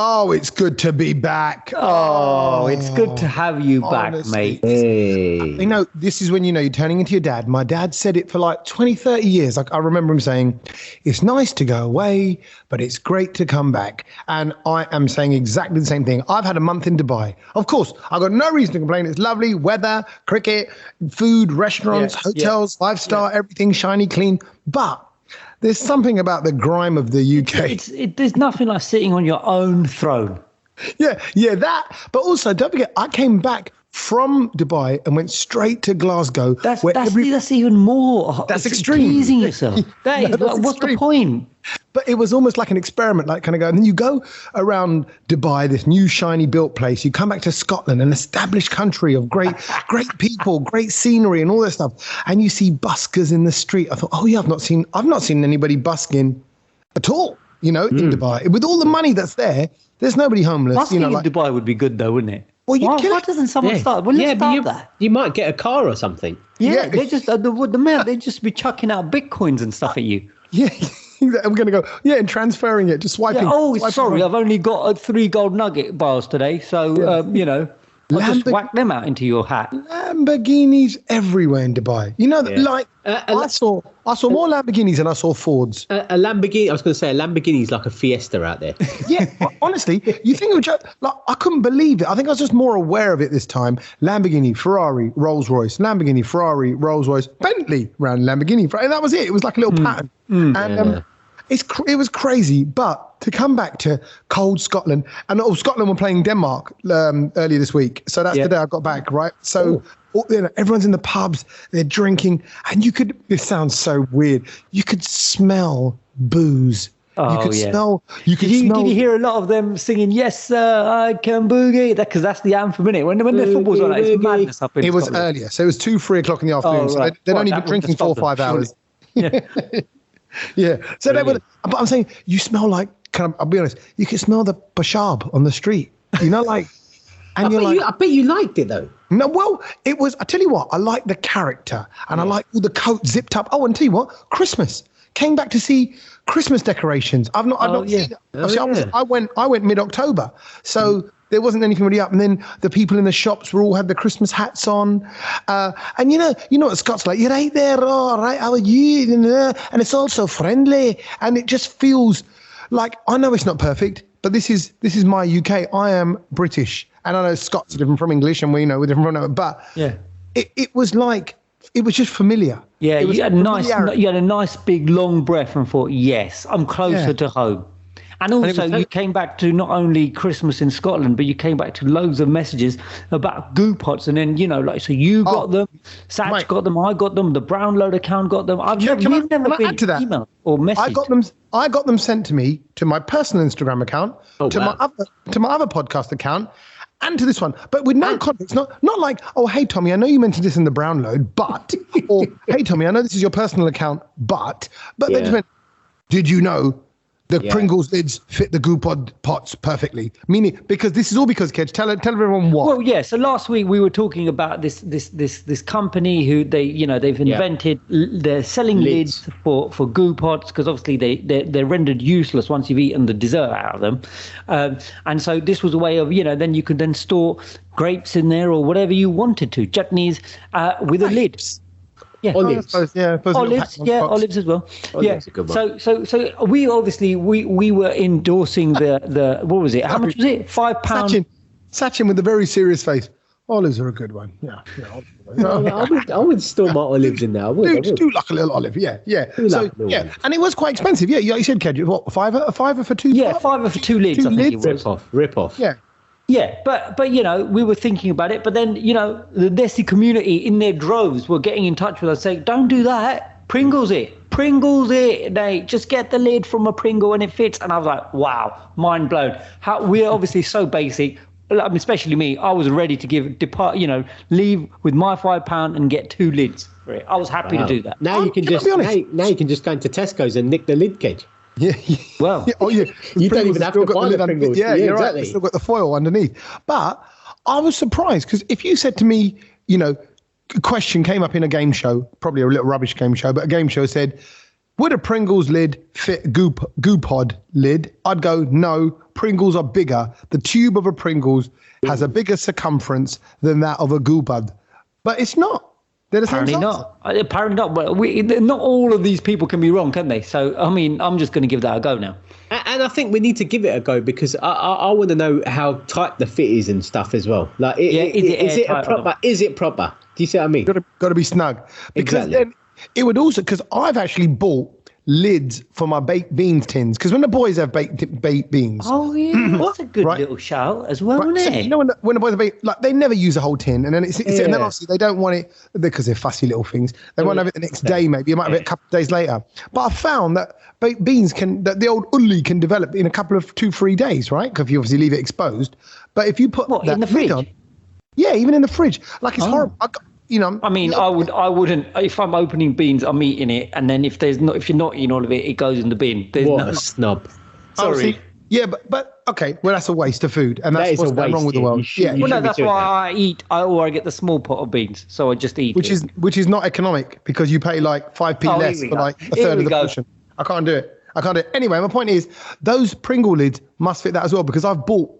Oh, it's good to be back. Oh, it's good to have you back, mate. Hey. You know, this is when you know you're turning into your dad. My dad said it for like 20, 30 years. Like I remember him saying, it's nice to go away, but it's great to come back. And I am saying exactly the same thing. I've had a month in Dubai. Of course, I've got no reason to complain. It's lovely weather, cricket, food, restaurants, hotels, 5-star, everything shiny, clean. But there's something about the grime of the UK. There's nothing like sitting on your own throne. Yeah, that. But also, don't forget, I came back from Dubai and went straight to Glasgow. That's even more. That's extreme. Teasing yourself. What's the point? But it was almost like an experiment, like kind of go. And then you go around Dubai, this new shiny built place. You come back to Scotland, an established country of great people, great scenery, and all this stuff. And you see buskers in the street. I thought, oh yeah, I've not seen anybody busking at all. You know, in Dubai, with all the money that's there, there's nobody homeless. Busking in Dubai would be good, though, wouldn't it? Well, why doesn't someone start? Well, let's start that. You might get a car or something. Yeah, they just the man, they just be chucking out bitcoins and stuff at you. Yeah, I'm going to go. Yeah, and transferring it, just swiping. Yeah, sorry, I've only got 3 gold nugget bars today, so you know, I'll just whack them out into your hat. Lamborghinis everywhere in Dubai. You know, I saw more Lamborghinis than I saw Fords. A Lamborghini. I was going to say a Lamborghini is like a Fiesta out there. Yeah, honestly, you think it was just, like, I couldn't believe it. I think I was just more aware of it this time. Lamborghini, Ferrari, Rolls Royce, Lamborghini, Ferrari, Rolls Royce, Bentley, round Lamborghini, and that was it. It was like a little pattern, and it was crazy. But to come back to cold Scotland, and Scotland were playing Denmark earlier this week, so that's the day I got back, right? So everyone's in the pubs, they're drinking, and this sounds so weird, you could smell booze. Did you hear a lot of them singing, yes, sir, I can boogie? Because that's the anthem, innit? When the football's on, it's madness up in It was Scotland. earlier, so it was 2-3 o'clock in the afternoon, so they'd only been drinking 4 or 5 hours. Yeah. Yeah. So they were, but I'm saying, you smell like, I'll be honest, you can smell the bashab on the street. You know, like, and I bet you liked it though. No, well, it was, I tell you what, I like the character and I like all the coat zipped up. Oh, and tell you what, Christmas. Came back to see Christmas decorations. I've not seen it. I went mid-October. So there wasn't anything really up. And then the people in the shops all had the Christmas hats on. And you know what Scott's like, you're right there, all right, how are you? And it's all so friendly. And it just feels like, I know it's not perfect, but this is my UK. I am British. And I know Scots are different from English and we're different from, but it was like, it was just familiar. Yeah, you had a nice big long breath and thought, yes, I'm closer to home. And also you came back to not only Christmas in Scotland, but you came back to loads of messages about goo pots. And then, so you got them, Sach got them, I got them, the Brownload account got them. You've never been emailed or messaged. I got them sent to me, to my personal Instagram account, to my other podcast account, and to this one, but with no context. Not like, oh, hey, Tommy, I know you mentioned this in the Brownload, but, or, hey, Tommy, I know this is your personal account, but they just went, did you know the Pringles lids fit the goo pots perfectly? Meaning, because this is all because, Kedge, tell everyone what. Well, yeah, so last week we were talking about this company who they've invented, they're selling lids for goo pots because obviously they're rendered useless once you've eaten the dessert out of them. And so this was a way of, then you could then store grapes in there or whatever you wanted to, chutneys with a lid. Yeah, olives. Olives as well. So we obviously we were endorsing the what was it? How much was it? £5. Sachin with a very serious face. Olives are a good one. Yeah. I would store my olives in there. I would. Do like a little olive. Yeah. So and it was quite expensive. Yeah, you said, Kedge, what, a fiver for 2? Yeah, £5 for 2 lids. I think it was. Rip off. Yeah. Yeah, but we were thinking about it. But then, the Desi community in their droves were getting in touch with us saying, don't do that. Pringles it, Nate. Just get the lid from a Pringle and it fits. And I was like, wow, mind blown. We're obviously so basic. I mean, especially me. I was ready to leave with my £5 and get 2 lids for it. I was happy to do that. Now you can just go into Tesco's and nick the lid, Kedge. Yeah. Well, you don't even have to buy the Pringles. Yeah, you're exactly. Right. It's still got the foil underneath. But I was surprised because if you said to me, a question came up in a game show, probably a little rubbish game show, but a game show said, would a Pringles lid fit goo pod lid? I'd go, no, Pringles are bigger. The tube of a Pringles has a bigger circumference than that of a goo pod. But it's not. They're the Apparently same size. not. Apparently not. But not all of these people can be wrong, can they? So, I mean, I'm just going to give that a go now. And I think we need to give it a go because I want to know how tight the fit is and stuff as well. Like, is it proper? Is it proper? Do you see what I mean? Got to be snug. Because then it would also, because I've actually bought lids for my baked beans tins. Because when the boys have baked beans. Oh, yeah. That's a good little shout as well, isn't it? You know, when the boys have like, they never use a whole tin. And then and then obviously they don't want it because they're fussy little things. They won't have it the next day, maybe. You might have it a couple of days later. But I found that baked beans the old ulli can develop in a couple of 2-3 days, right? Because you obviously leave it exposed. But if you put that in the fridge? on, yeah, even in the fridge. Like, it's horrible. I mean, I wouldn't. If I'm opening beans, I'm eating it, and then if you're not eating all of it, it goes in the bin. What a snob! Sorry. Yeah, but okay. Well, that's a waste of food, and that's what's going wrong with the world. Well, no, that's why I eat. I get the small pot of beans, so I just eat. Which is not economic because you pay like 5p less for like a third of the portion. I can't do it. Anyway, my point is those Pringle lids must fit that as well because I've bought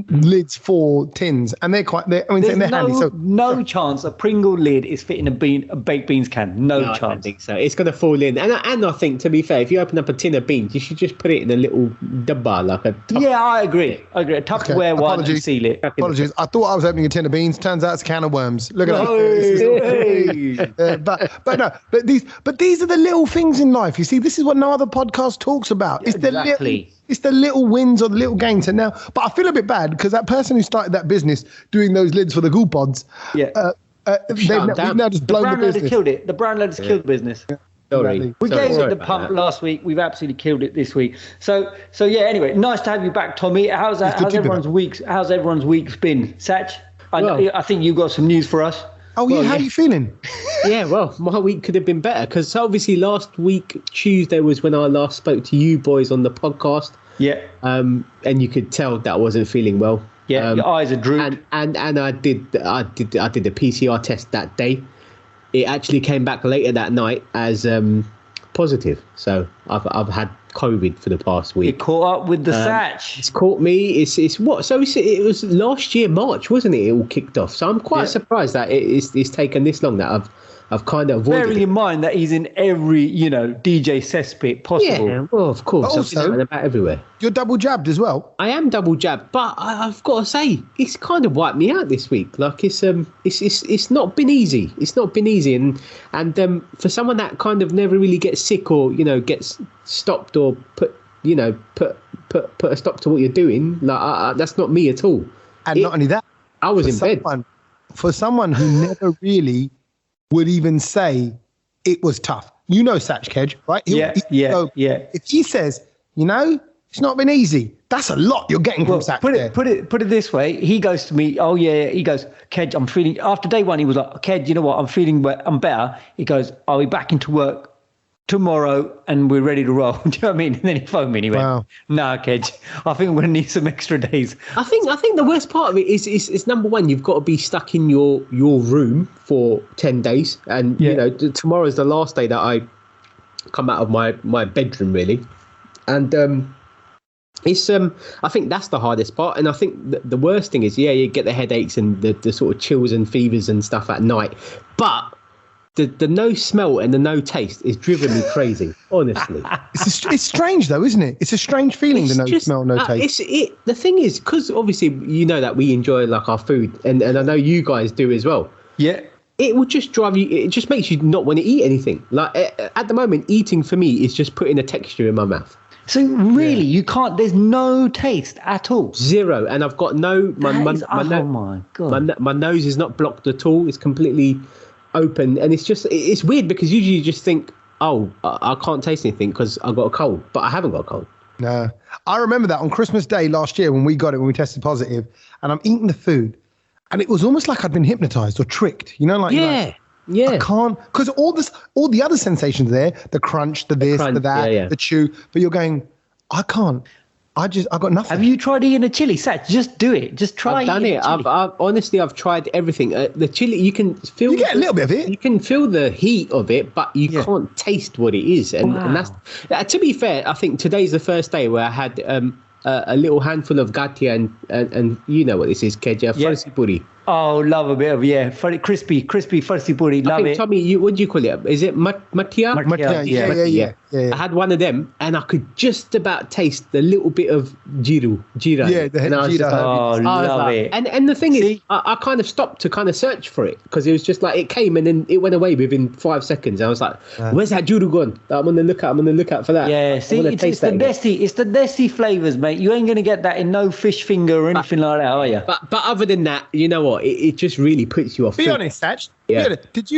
lids for tins and they're handy. So no chance a Pringle lid is fitting a baked beans can. No chance. I don't think so. It's going to fall in. And I think, to be fair, if you open up a tin of beans, you should just put it in a little dabba, like a Yeah, I agree. A Tupperware one and seal it. Apologies. I thought I was opening a tin of beans. Turns out it's a can of worms. Look at that. But these are the little things in life. You see, this is what no other podcast talks about. It's It's the little wins or the little gains. And now, but I feel a bit bad because that person who started that business doing those lids for the goo pods, we've now just blown the business. Killed it. The Brownload has killed the business. Sorry. We gave it the pump last week. We've absolutely killed it this week. So yeah. Anyway, nice to have you back, Tommy. How's everyone's week's been? Sach, I think you got some news for us. Oh, yeah. How are you feeling? Yeah, well, my week could have been better because obviously last week, Tuesday, was when I last spoke to you boys on the podcast. Yeah. And you could tell that I wasn't feeling well. Yeah, your eyes are drooped. And I did the PCR test that day. It actually came back later that night as positive. So I've had COVID for the past week. It caught up with the Sach. It's caught me. It's what? So it was last year March, wasn't it? It all kicked off. So I'm quite surprised that it's taken this long. That I've kind of avoided. Bearing in mind that he's in every DJ cesspit possible. Yeah, well, of course. Also, about everywhere. You're double jabbed as well. I am double jabbed, but I've got to say it's kind of wiped me out this week. Like it's not been easy. It's not been easy, and for someone that kind of never really gets sick or gets stopped or put a stop to what you're doing, like that's not me at all. And not only that, I was in bed. For someone who never really would even say it was tough. Sach Kedge, right? Yeah. If he says, it's not been easy, that's a lot you're getting from Sach. Put it this way. He goes to me, oh yeah. He goes, Kedge, I'm feeling. After day one, he was like, Kedge, you know what? I'm better. He goes, I'll be back into work tomorrow and we're ready to roll. Do you know what I mean? And then he phoned me and he went, nah, Kedge, I think I'm going to need some extra days. I think the worst part of it is number one, you've got to be stuck in your room for 10 days. And, tomorrow's the last day that I come out of my bedroom, really. And it's I think that's the hardest part. And I think the worst thing is, you get the headaches and the sort of chills and fevers and stuff at night. But the no smell and the no taste is driven me crazy, honestly. It's strange though, isn't it? It's a strange feeling, the no smell, no taste. The thing is, because obviously that we enjoy like our food, and I know you guys do as well. Yeah. It would just drive you. It just makes you not want to eat anything. Like at the moment, eating for me is just putting a texture in my mouth. So really, you can't. There's no taste at all. Zero, and I've got no. My God. My nose is not blocked at all. It's completely open, and it's weird because usually you just think, I can't taste anything because I got a cold, but I haven't got a cold. No, I remember that on Christmas Day last year when we we tested positive, and I'm eating the food, and it was almost like I'd been hypnotized or tricked. I can't, because all the other sensations there, the crunch, the this, the that, the chew, but you're going, I can't. I got nothing. Have you tried eating a chili, Sach? Just do it. Just try. I've done it. I've tried everything. The chili, you can feel. You get a little bit of it. You can feel the heat of it, but you can't taste what it is. And that's to be fair. I think today's the first day where I had a little handful of gatia and you know what this is, Keja, farsi puri. Oh, love a bit of crispy farsi puri. Love it. Tommy, what do you call it? Is it matia? Yeah. I had one of them, and I could just about taste the little bit of jira. Yeah, love it. And the thing is, I kind of stopped to kind of search for it because it was just like it came and then it went away within 5 seconds. I was like, "Where's that jira gone?" I'm on the lookout for that. Yeah, see, it's the desi flavors, mate. You ain't gonna get that in no fish finger or anything like that, are you? But other than that, you know what? It just really puts you off. Be honest, Sach. Yeah. Did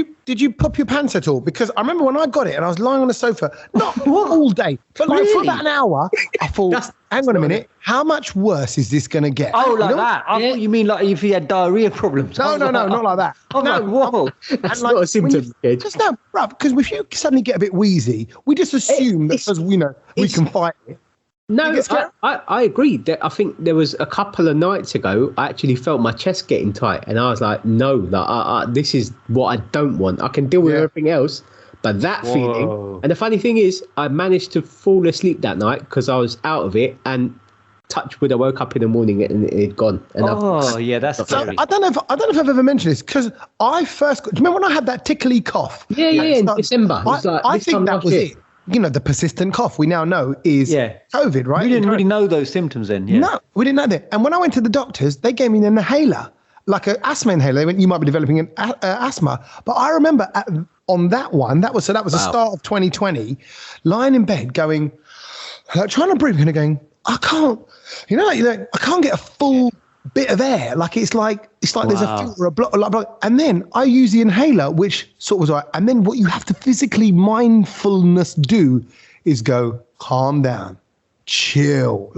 you pop your pants at all? Because I remember when I got it and I was lying on the sofa, not all day, but like for about an hour, I thought, hang on a minute, how much worse is this going to get? Oh, like that? I thought you mean like if you had diarrhea problems. No, not like that. I'm like, whoa. That's not a symptom, kid. Just no, bruv, because if you suddenly get a bit wheezy, we just assume that because we can fight it. No, I agree. I think there was a couple of nights ago, I actually felt my chest getting tight, and I was like, no, this is what I don't want. I can deal with everything else, but that feeling. And the funny thing is, I managed to fall asleep that night because I was out of it, and touch wood, I woke up in the morning and it had gone. And that's scary. I don't know if I've ever mentioned this because I first. Do you remember when I had that tickly cough? Yeah, in December. I think that was it. You know, the persistent cough we now know is COVID, right? We didn't really know those symptoms then. Yeah. No, we didn't know that. And when I went to the doctors, they gave me an inhaler, like an asthma inhaler. They went, you might be developing an asthma. But I remember on that one, that was the start of 2020, lying in bed going, trying to breathe and going, I can't, I can't get a full bit of air. Like it's like there's a filter, a block. And then I use the inhaler, which sort of was right. And then what you have to physically mindfulness do is go, calm down, chill.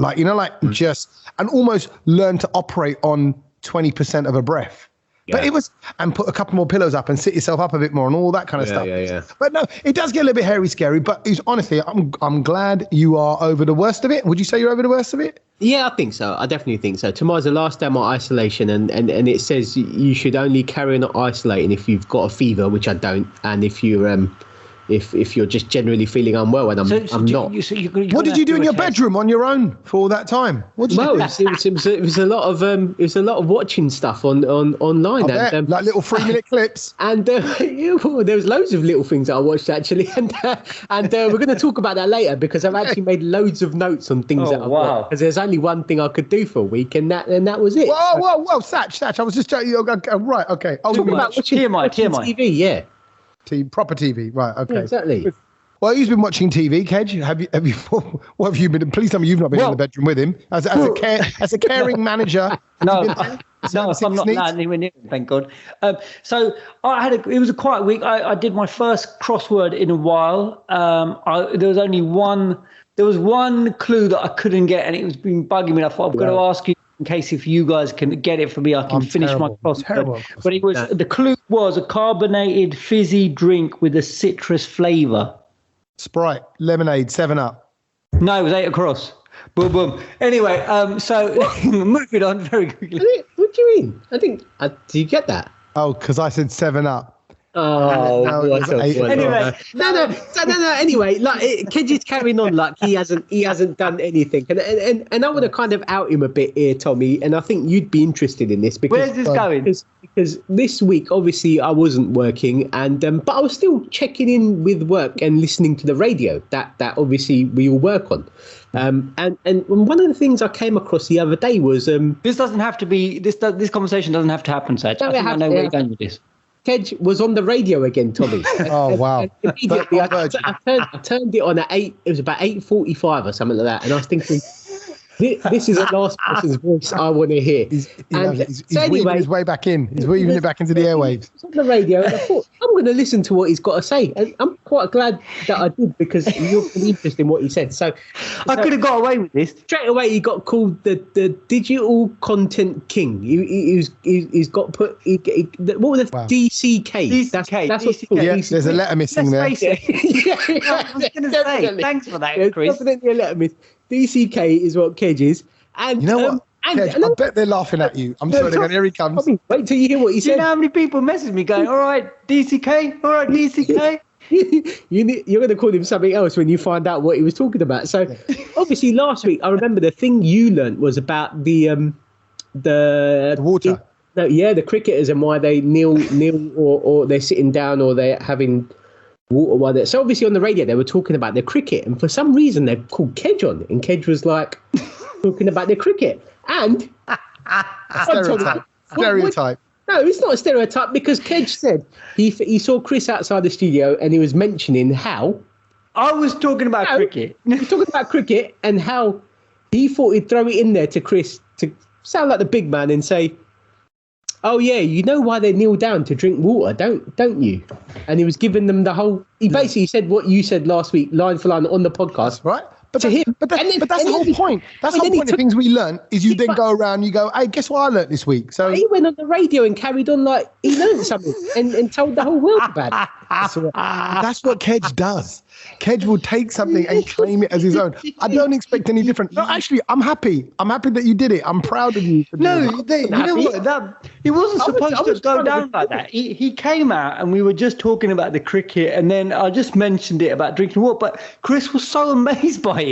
Just, and almost learn to operate on 20% of a breath. Yeah. But it was, and put a couple more pillows up and sit yourself up a bit more and all that kind of stuff. Yeah. But no, it does get a little bit hairy, scary. But honestly, I'm glad you are over the worst of it. Would you say you're over the worst of it? Yeah, I think so. I definitely think so. Tomorrow's the last day of my isolation, and it says you should only carry on isolating if you've got a fever, which I don't, and if you're if you're just generally feeling unwell, and I'm not. What did you do in your bedroom on your own for all that time? It was a lot of watching stuff online, and, like little 3-minute clips. And there was loads of little things that I watched actually, and we're going to talk about that later because I've actually made loads of notes on things that I've watched, because there's only one thing I could do for a week, and that was it. Whoa, Sach, I was just telling you. Right, okay. Talking about watching TV, yeah. Proper TV, right? Okay, yeah, exactly. Well, he's been watching TV. Kedge, have you? What have you been? Please tell me you've not been in the bedroom with him as a caring manager. No, I'm not anywhere near him, thank God. So it was a quiet week. I did my first crossword in a while. There was one clue that I couldn't get, and it was been bugging me. I thought I've got to ask you, in case if you guys can get it for me, I can finish my crossword. But it was the clue was a carbonated fizzy drink with a citrus flavour. Sprite, lemonade, 7-Up. No, it was 8 across. Boom, boom. Anyway, so moving on very quickly. What do you mean? I think. Do you get that? Oh, because I said 7-Up. Oh, anyway, no. Anyway, like Kedge's carrying on like he hasn't done anything, and I want to kind of out him a bit here, Tommy. And I think you'd be interested in this because where's this going? Because this week, obviously, I wasn't working, and but I was still checking in with work and listening to the radio that obviously we all work on. And one of the things I came across the other day was this doesn't have to be this conversation doesn't have to happen, Sach. I know where you're going with this. Kedge was on the radio again, Tommy. Oh, wow. And immediately, I turned it on at 8. It was about 8:45 or something like that. And I was thinking, this is the last person's voice I want to hear. He's weaving his way back in. He's weaving it back into the airwaves. On the radio, and I thought, I'm going to listen to what he's got to say. And I'm quite glad that I did, because you're really interested in what he said. So I could have got away with this. Straight away, he got called the digital content king. He's got put. What was it? Wow. DCK. That's what's called. Yeah, there's a letter missing there. I was going to say, thanks for that, Chris. Definitely a letter miss. DCK is what Kedge is. And you know what? Kedge, I bet they're laughing at to you. I'm sorry, here he comes. Tommy, wait till you hear what he said. You know how many people message me going, all right, DCK, all right, DCK? You're going to call him something else when you find out what he was talking about. So, obviously, last week, I remember the thing you learnt was about the water. The cricketers and why they kneel or they're sitting down or they're having water while they're... So, obviously, on the radio, they were talking about their cricket. And for some reason, they called Kedge on. And Kedge was like, talking about their cricket. And... Stereotype. No, it's not a stereotype because Kedge said he saw Chris outside the studio and he was mentioning how... I was talking about cricket. He was talking about cricket and how he thought he'd throw it in there to Chris to sound like the big man and say, oh, yeah, you know why they kneel down to drink water, don't you? And he was giving them the whole... He basically said what you said last week, line for line, on the podcast. Right. But to him. But that's the whole point. That's the whole point of things we learn is you then go around, you go, hey, guess what I learned this week? So he went on the radio and carried on like he learned something and told the whole world about it. That's what Kedge does. Kedge will take something and claim it as his own. I don't expect any different. No, actually, I'm happy. I'm happy that you did it. I'm proud of you. You know what? It wasn't supposed to go down like that. He came out and we were just talking about the cricket and then I just mentioned it about drinking water. But Chris was so amazed by it.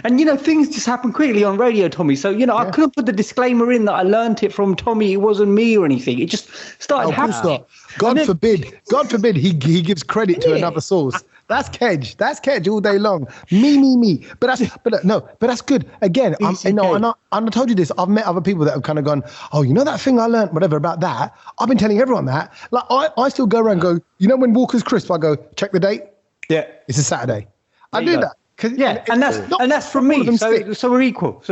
And things just happen quickly on radio, Tommy. So, I couldn't put the disclaimer in that I learned it from Tommy. It wasn't me or anything. It just started happening. God forbid he gives credit to another source. That's Kedge. That's Kedge all day long. Me. But that's good. Again, and I told you this. I've met other people that have kind of gone, oh, you know that thing I learned, whatever about that. I've been telling everyone that. Like I still go around and go, when Walker's crisp, I go check the date. Yeah, it's a Saturday. I do that. And that's from me. So we're equal.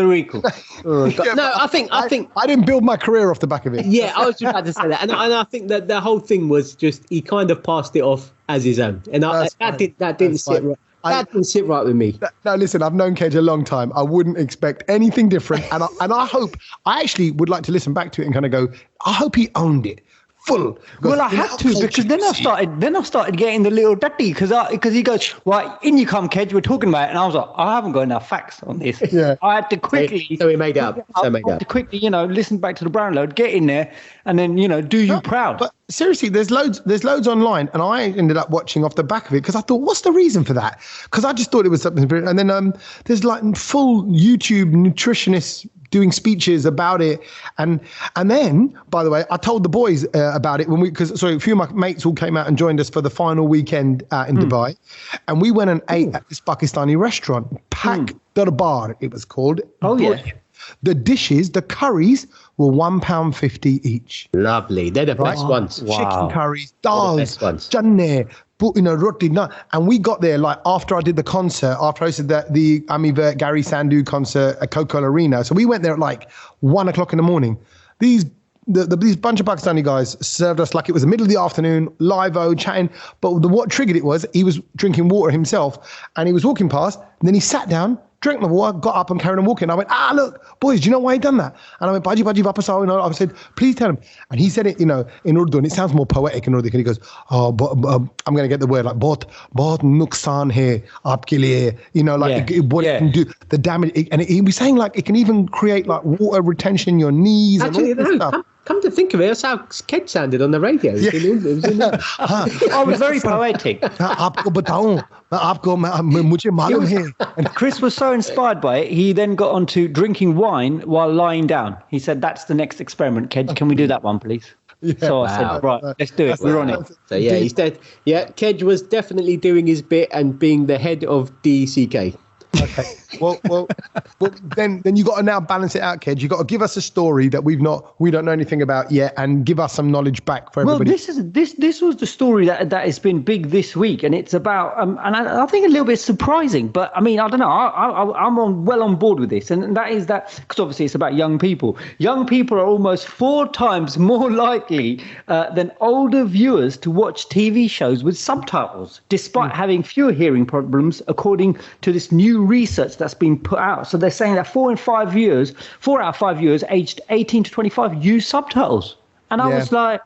No, I think I didn't build my career off the back of it. Yeah, I was just about to say that, and I think that the whole thing was just he kind of passed it off as his own, and that didn't sit right. That didn't sit right with me. No, listen, I've known Kedge a long time. I wouldn't expect anything different, and I actually would like to listen back to it and kind of go, I hope he owned it. Full. Well, I had to because then I started getting the little dirty because he goes, right, in you come, Kedge, we're talking about it, and I was like, I haven't got enough facts on this. Yeah. I had to quickly. So he made it up. I had to quickly, listen back to the Brownload, get in there, and then do you proud. But seriously, there's loads online, and I ended up watching off the back of it because I thought, what's the reason for that? Because I just thought it was something. And then there's like full YouTube nutritionists doing speeches about it, and then, by the way, I told the boys about it because a few of my mates all came out and joined us for the final weekend in Dubai, and we went and ate at this Pakistani restaurant, Pak Darbar, it was called. Oh yeah. The dishes, the curries, were £1.50 each. Lovely, they're the best ones. Wow. Chicken curries, dals, channe, roti, and we got there like after I did the concert, after I hosted the Amivert Gary Sandhu concert at Coca-Cola Arena. So we went there at like 1 o'clock in the morning. These bunch of Pakistani guys served us like it was the middle of the afternoon, live-o, chatting. But what triggered it was he was drinking water himself, and he was walking past, and then he sat down, drank the water, got up and carried on walking. I went, look, boys, do you know why he done that? And I went, Baji Vapas, I said, please tell him. And he said it, in Urdu, and it sounds more poetic in Urdu. And he goes, I'm going to get the word like, bahut nuksan hai aapke liye, what it can do, the damage. And he was saying like, it can even create like water retention in your knees. Actually, and all this stuff. Come to think of it, that's how Kedge sounded on the radio. Yeah. I was very poetic. And Chris was so inspired by it, he then got onto drinking wine while lying down. He said, that's the next experiment, Kedge. Can we do that one, please? Yeah. So I said, right, let's do it. We're on it. So yeah, he said, Kedge was definitely doing his bit and being the head of DCK. Okay. Well, then you got to now balance it out, Kedge. You got to give us a story that we don't know anything about yet, and give us some knowledge back for everybody. Well, this was the story that has been big this week, and it's about and I think a little bit surprising, but I mean, I don't know. I'm on board with this, and that is that because obviously it's about young people. Young people are almost 4 times more likely than older viewers to watch TV shows with subtitles, despite having fewer hearing problems, according to this new research that's been put out. So they're saying that 4 out of 5 viewers aged 18 to 25 use subtitles. And I was like,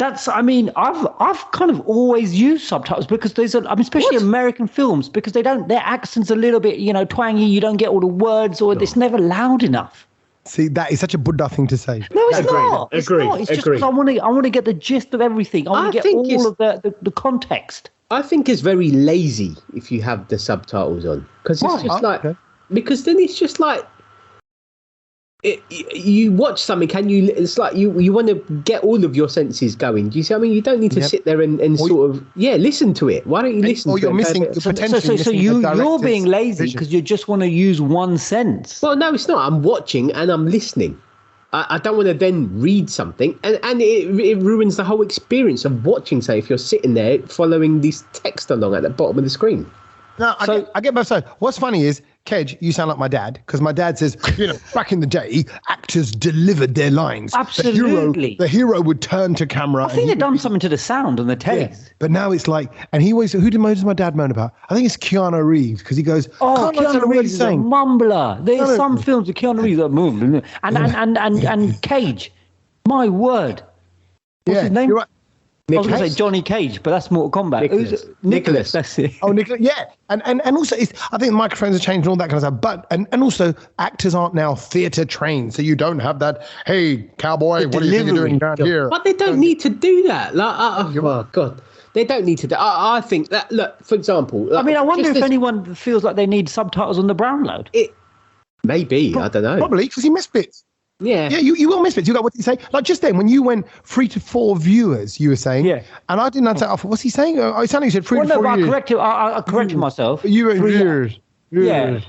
I've kind of always used subtitles because especially American films, because their accent's a little bit, twangy. You don't get all the words, or it's never loud enough. See, that is such a Buddha thing to say. No, it's not. It's not. It's just because I want to get the gist of everything. I want to get all of the context. I think it's very lazy if you have the subtitles on, because it's just because then it's just like. You watch something, it's like you want to get all of your senses going. Do you see what I mean? You don't need to sit there and listen to it. Why don't you listen to it? Or you're missing potentially. So you're being lazy because you just want to use one sense. Well, no, it's not. I'm watching and I'm listening. I don't want to then read something, and it ruins the whole experience of watching. Say, if you're sitting there following this text along at the bottom of the screen. No, I get both sides. What's funny is, Kedge, you sound like my dad, because my dad says, back in the day, actors delivered their lines. Absolutely. The hero would turn to camera. I think they've done something to the sound and the taste. Yeah. But now it's like, and he always, who does my dad moan about? I think it's Keanu Reeves, because he goes, Keanu Reeves is a mumbler. There's some films with Keanu Reeves that move. And Cage, my word. What's his name? You're right. I was going to say Johnny Cage, but that's Mortal Kombat. Nicholas. That's it. Oh, Nicholas. Yeah. And also, I think microphones have changed and all that kind of stuff. But, and also, actors aren't now theatre trained. So you don't have that, hey, cowboy, what do you think you're doing down here? But they don't need to do that. Like, oh, God. They don't need to do I think that, look, for example. I wonder if anyone feels like they need subtitles on the Brownload. Maybe. I don't know. Probably, because he missed bits. Yeah. Yeah, you will miss bits. You got what did he say? Like just then, when you went 3 to 4 viewers, you were saying. Yeah. And I didn't understand. What's he saying? I sounded he said 3 to 4 viewers. No, I corrected myself. You were viewers. Yeah.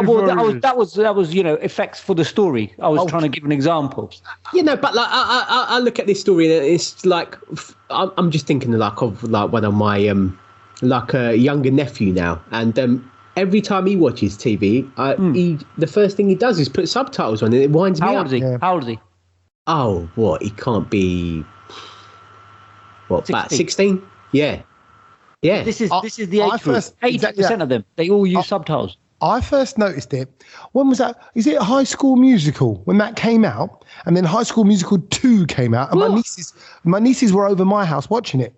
Well, that was effects for the story. I was trying to give an example. But like I look at this story and it's like I'm just thinking of one of my a younger nephew now, and every time he watches TV, the first thing he does is put subtitles on, and it winds me up. How old is he? Oh, what? He can't be. What? 16? About 16? Yeah. Yeah. This is the age group. 80% of them, they all use subtitles. I first noticed it. When was that? Is it High School Musical when that came out, and then High School Musical 2 came out, and my nieces were over my house watching it,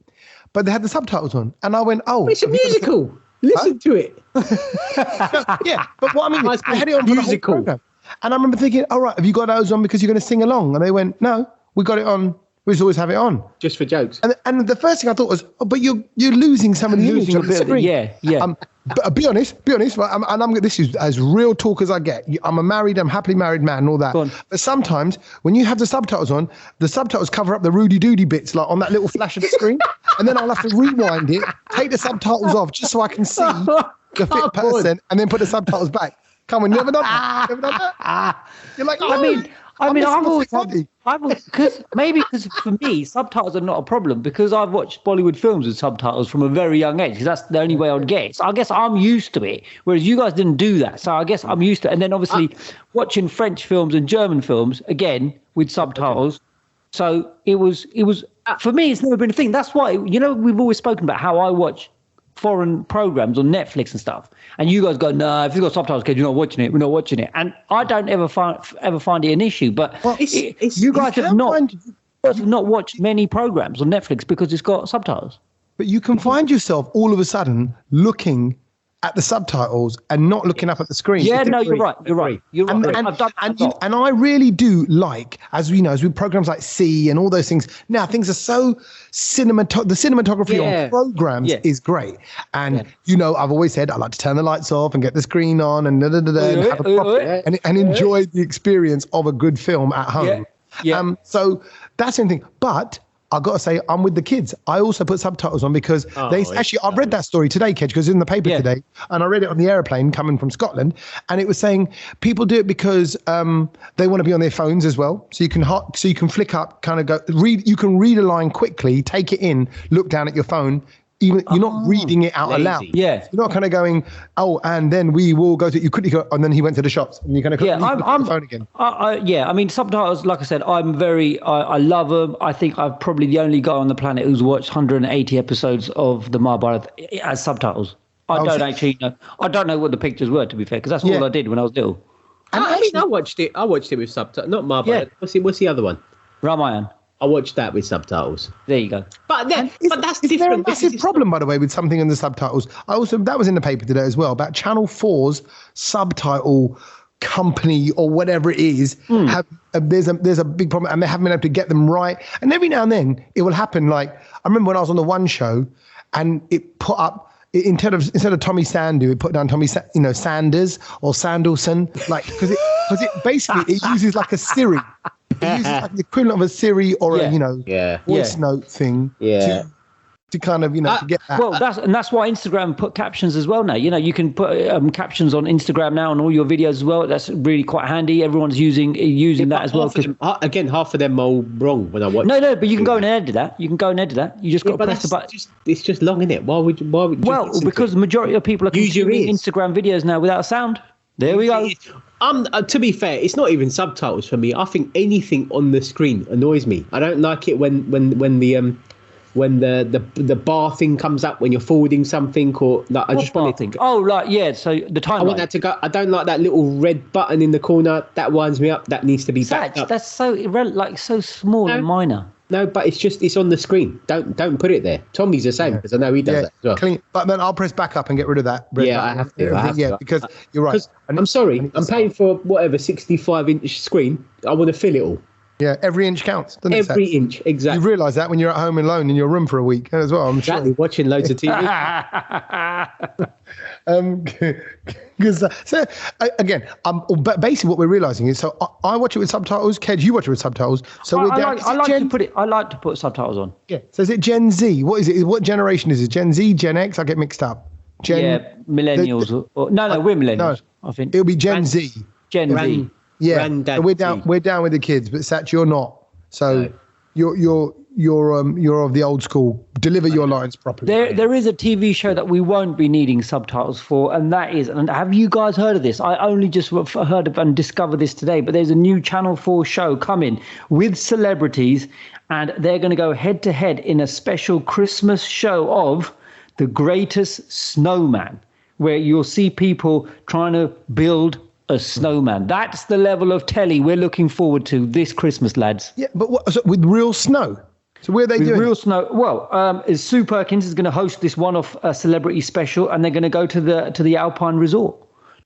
but they had the subtitles on, and I went, "Oh, it's a musical." Listen to it. Yeah, but what I mean is, I had it on for the whole program. And I remember thinking, all right, have you got those on because you're going to sing along? And they went, no, we got it on. We just always have it on. Just for jokes. And the first thing I thought was, but you're losing some of the image on the screen. Yeah. But be honest. This is as real talk as I get. I'm happily married man and all that. But sometimes when you have the subtitles on, the subtitles cover up the Rudy Doody bits, like on that little flash of the screen. And then I'll have to rewind it, take the subtitles off just so I can see the fit person, and then put the subtitles back. Come on, you ever done that? You're like, I've always because for me subtitles are not a problem because I've watched Bollywood films with subtitles from a very young age because that's the only way I'd get it. So I guess I'm used to it, whereas you guys didn't do that. So I guess I'm used to it. And then obviously watching French films and German films again with subtitles. So it was for me. It's never been a thing. That's why we've always spoken about how I watch foreign programs on Netflix and stuff, and you guys go, no, if you've got subtitles, kid, you're not watching it. We're not watching it, and I don't ever find it an issue. But you guys have not watched many programs on Netflix because it's got subtitles. But you can find yourself all of a sudden looking at the subtitles and not looking up at the screen. Yeah, no, you're right. And I really do like, as we know, as with programs like C and all those things. Now things are so the cinematography on programs is great. And I've always said I like to turn the lights off and get the screen on and have a proper and enjoy the experience of a good film at home. Yeah. So that's the thing. But I got to say, I'm with the kids. I also put subtitles on because I've read that story today, Kedge, because it's in the paper today, and I read it on the airplane coming from Scotland, and it was saying people do it because they want to be on their phones as well. So you can flick up, kind of go read. You can read a line quickly, take it in, look down at your phone. Even you're not reading it out loud. Yeah, you're not kind of going, and then we will go to. You quickly go, and then he went to the shops, and you're going to go on the phone again. I mean, subtitles. Like I said, I love them. I think I'm probably the only guy on the planet who's watched 180 episodes of the Mahabharata as subtitles. I don't know what the pictures were, to be fair, because that's all I did when I was little. And I watched it with subtitles. Not Mahabharata. What's the other one? Ramayan. I watched that with subtitles. There you go. But that's different. Is there a massive problem, by the way, with something in the subtitles? That was in the paper today as well, about Channel 4's subtitle company or whatever it is. There's a big problem, and they haven't been able to get them right. And every now and then it will happen. Like, I remember when I was on the One show, and it put up, instead of Tommy Sandu, it put down Sanders or Sandelson, like, because it basically it uses like a Siri. It uses like the equivalent of a Siri or a voice note thing to kind of to get that. Well, that's why Instagram put captions as well now. You can put captions on Instagram now on all your videos as well. That's really quite handy. Everyone's using that as well. Again, half of them are wrong when I watch. No, but you can go and edit that. You just got to press the button. It's just long, isn't it? Why would well, because the majority of people are consuming Instagram videos now without sound. There we go. To be fair, it's not even subtitles for me. I think anything on the screen annoys me. I don't like it when the bar thing comes up when you're forwarding something, or like, I just want it to go. Oh, like so the timeline. I want that to go. I don't like that little red button in the corner. That winds me up. That needs to be backed up. That's so so small and minor. No, but it's on the screen. Don't put it there. Tommy's the same, because I know he does that as well. But then I'll press back up and get rid of that. I have to. Because you're right. I'm sorry. I'm paying for whatever 65-inch screen. I want to fill it all. Yeah, every inch counts, doesn't it? Every inch, exactly. You realise that when you're at home alone in your room for a week as well, I'm sure. Watching loads of TV. Again, but basically what we're realising is, so I watch it with subtitles. Ked, you watch it with subtitles. So I like to put subtitles on. Yeah. So is it Gen Z? What is it? What generation is it? Gen Z, Gen X? I get mixed up. Millennials. We're millennials. I think it'll be Gen Z. Gen Z. Yeah, so we're down with the kids, but Sach, you're not. So you're of the old school. Deliver your lines properly. There is a TV show that we won't be needing subtitles for, and that is. And have you guys heard of this? I only just heard of and discovered this today. But there's a new Channel 4 show coming with celebrities, and they're going to go head to head in a special Christmas show of The Greatest Snowman, where you'll see people trying to build a snowman. That's the level of telly we're looking forward to this Christmas, lads. Yeah, but with real snow? So where are they doing? Real snow. Well, Sue Perkins is going to host this one-off celebrity special, and they're going to go to the Alpine Resort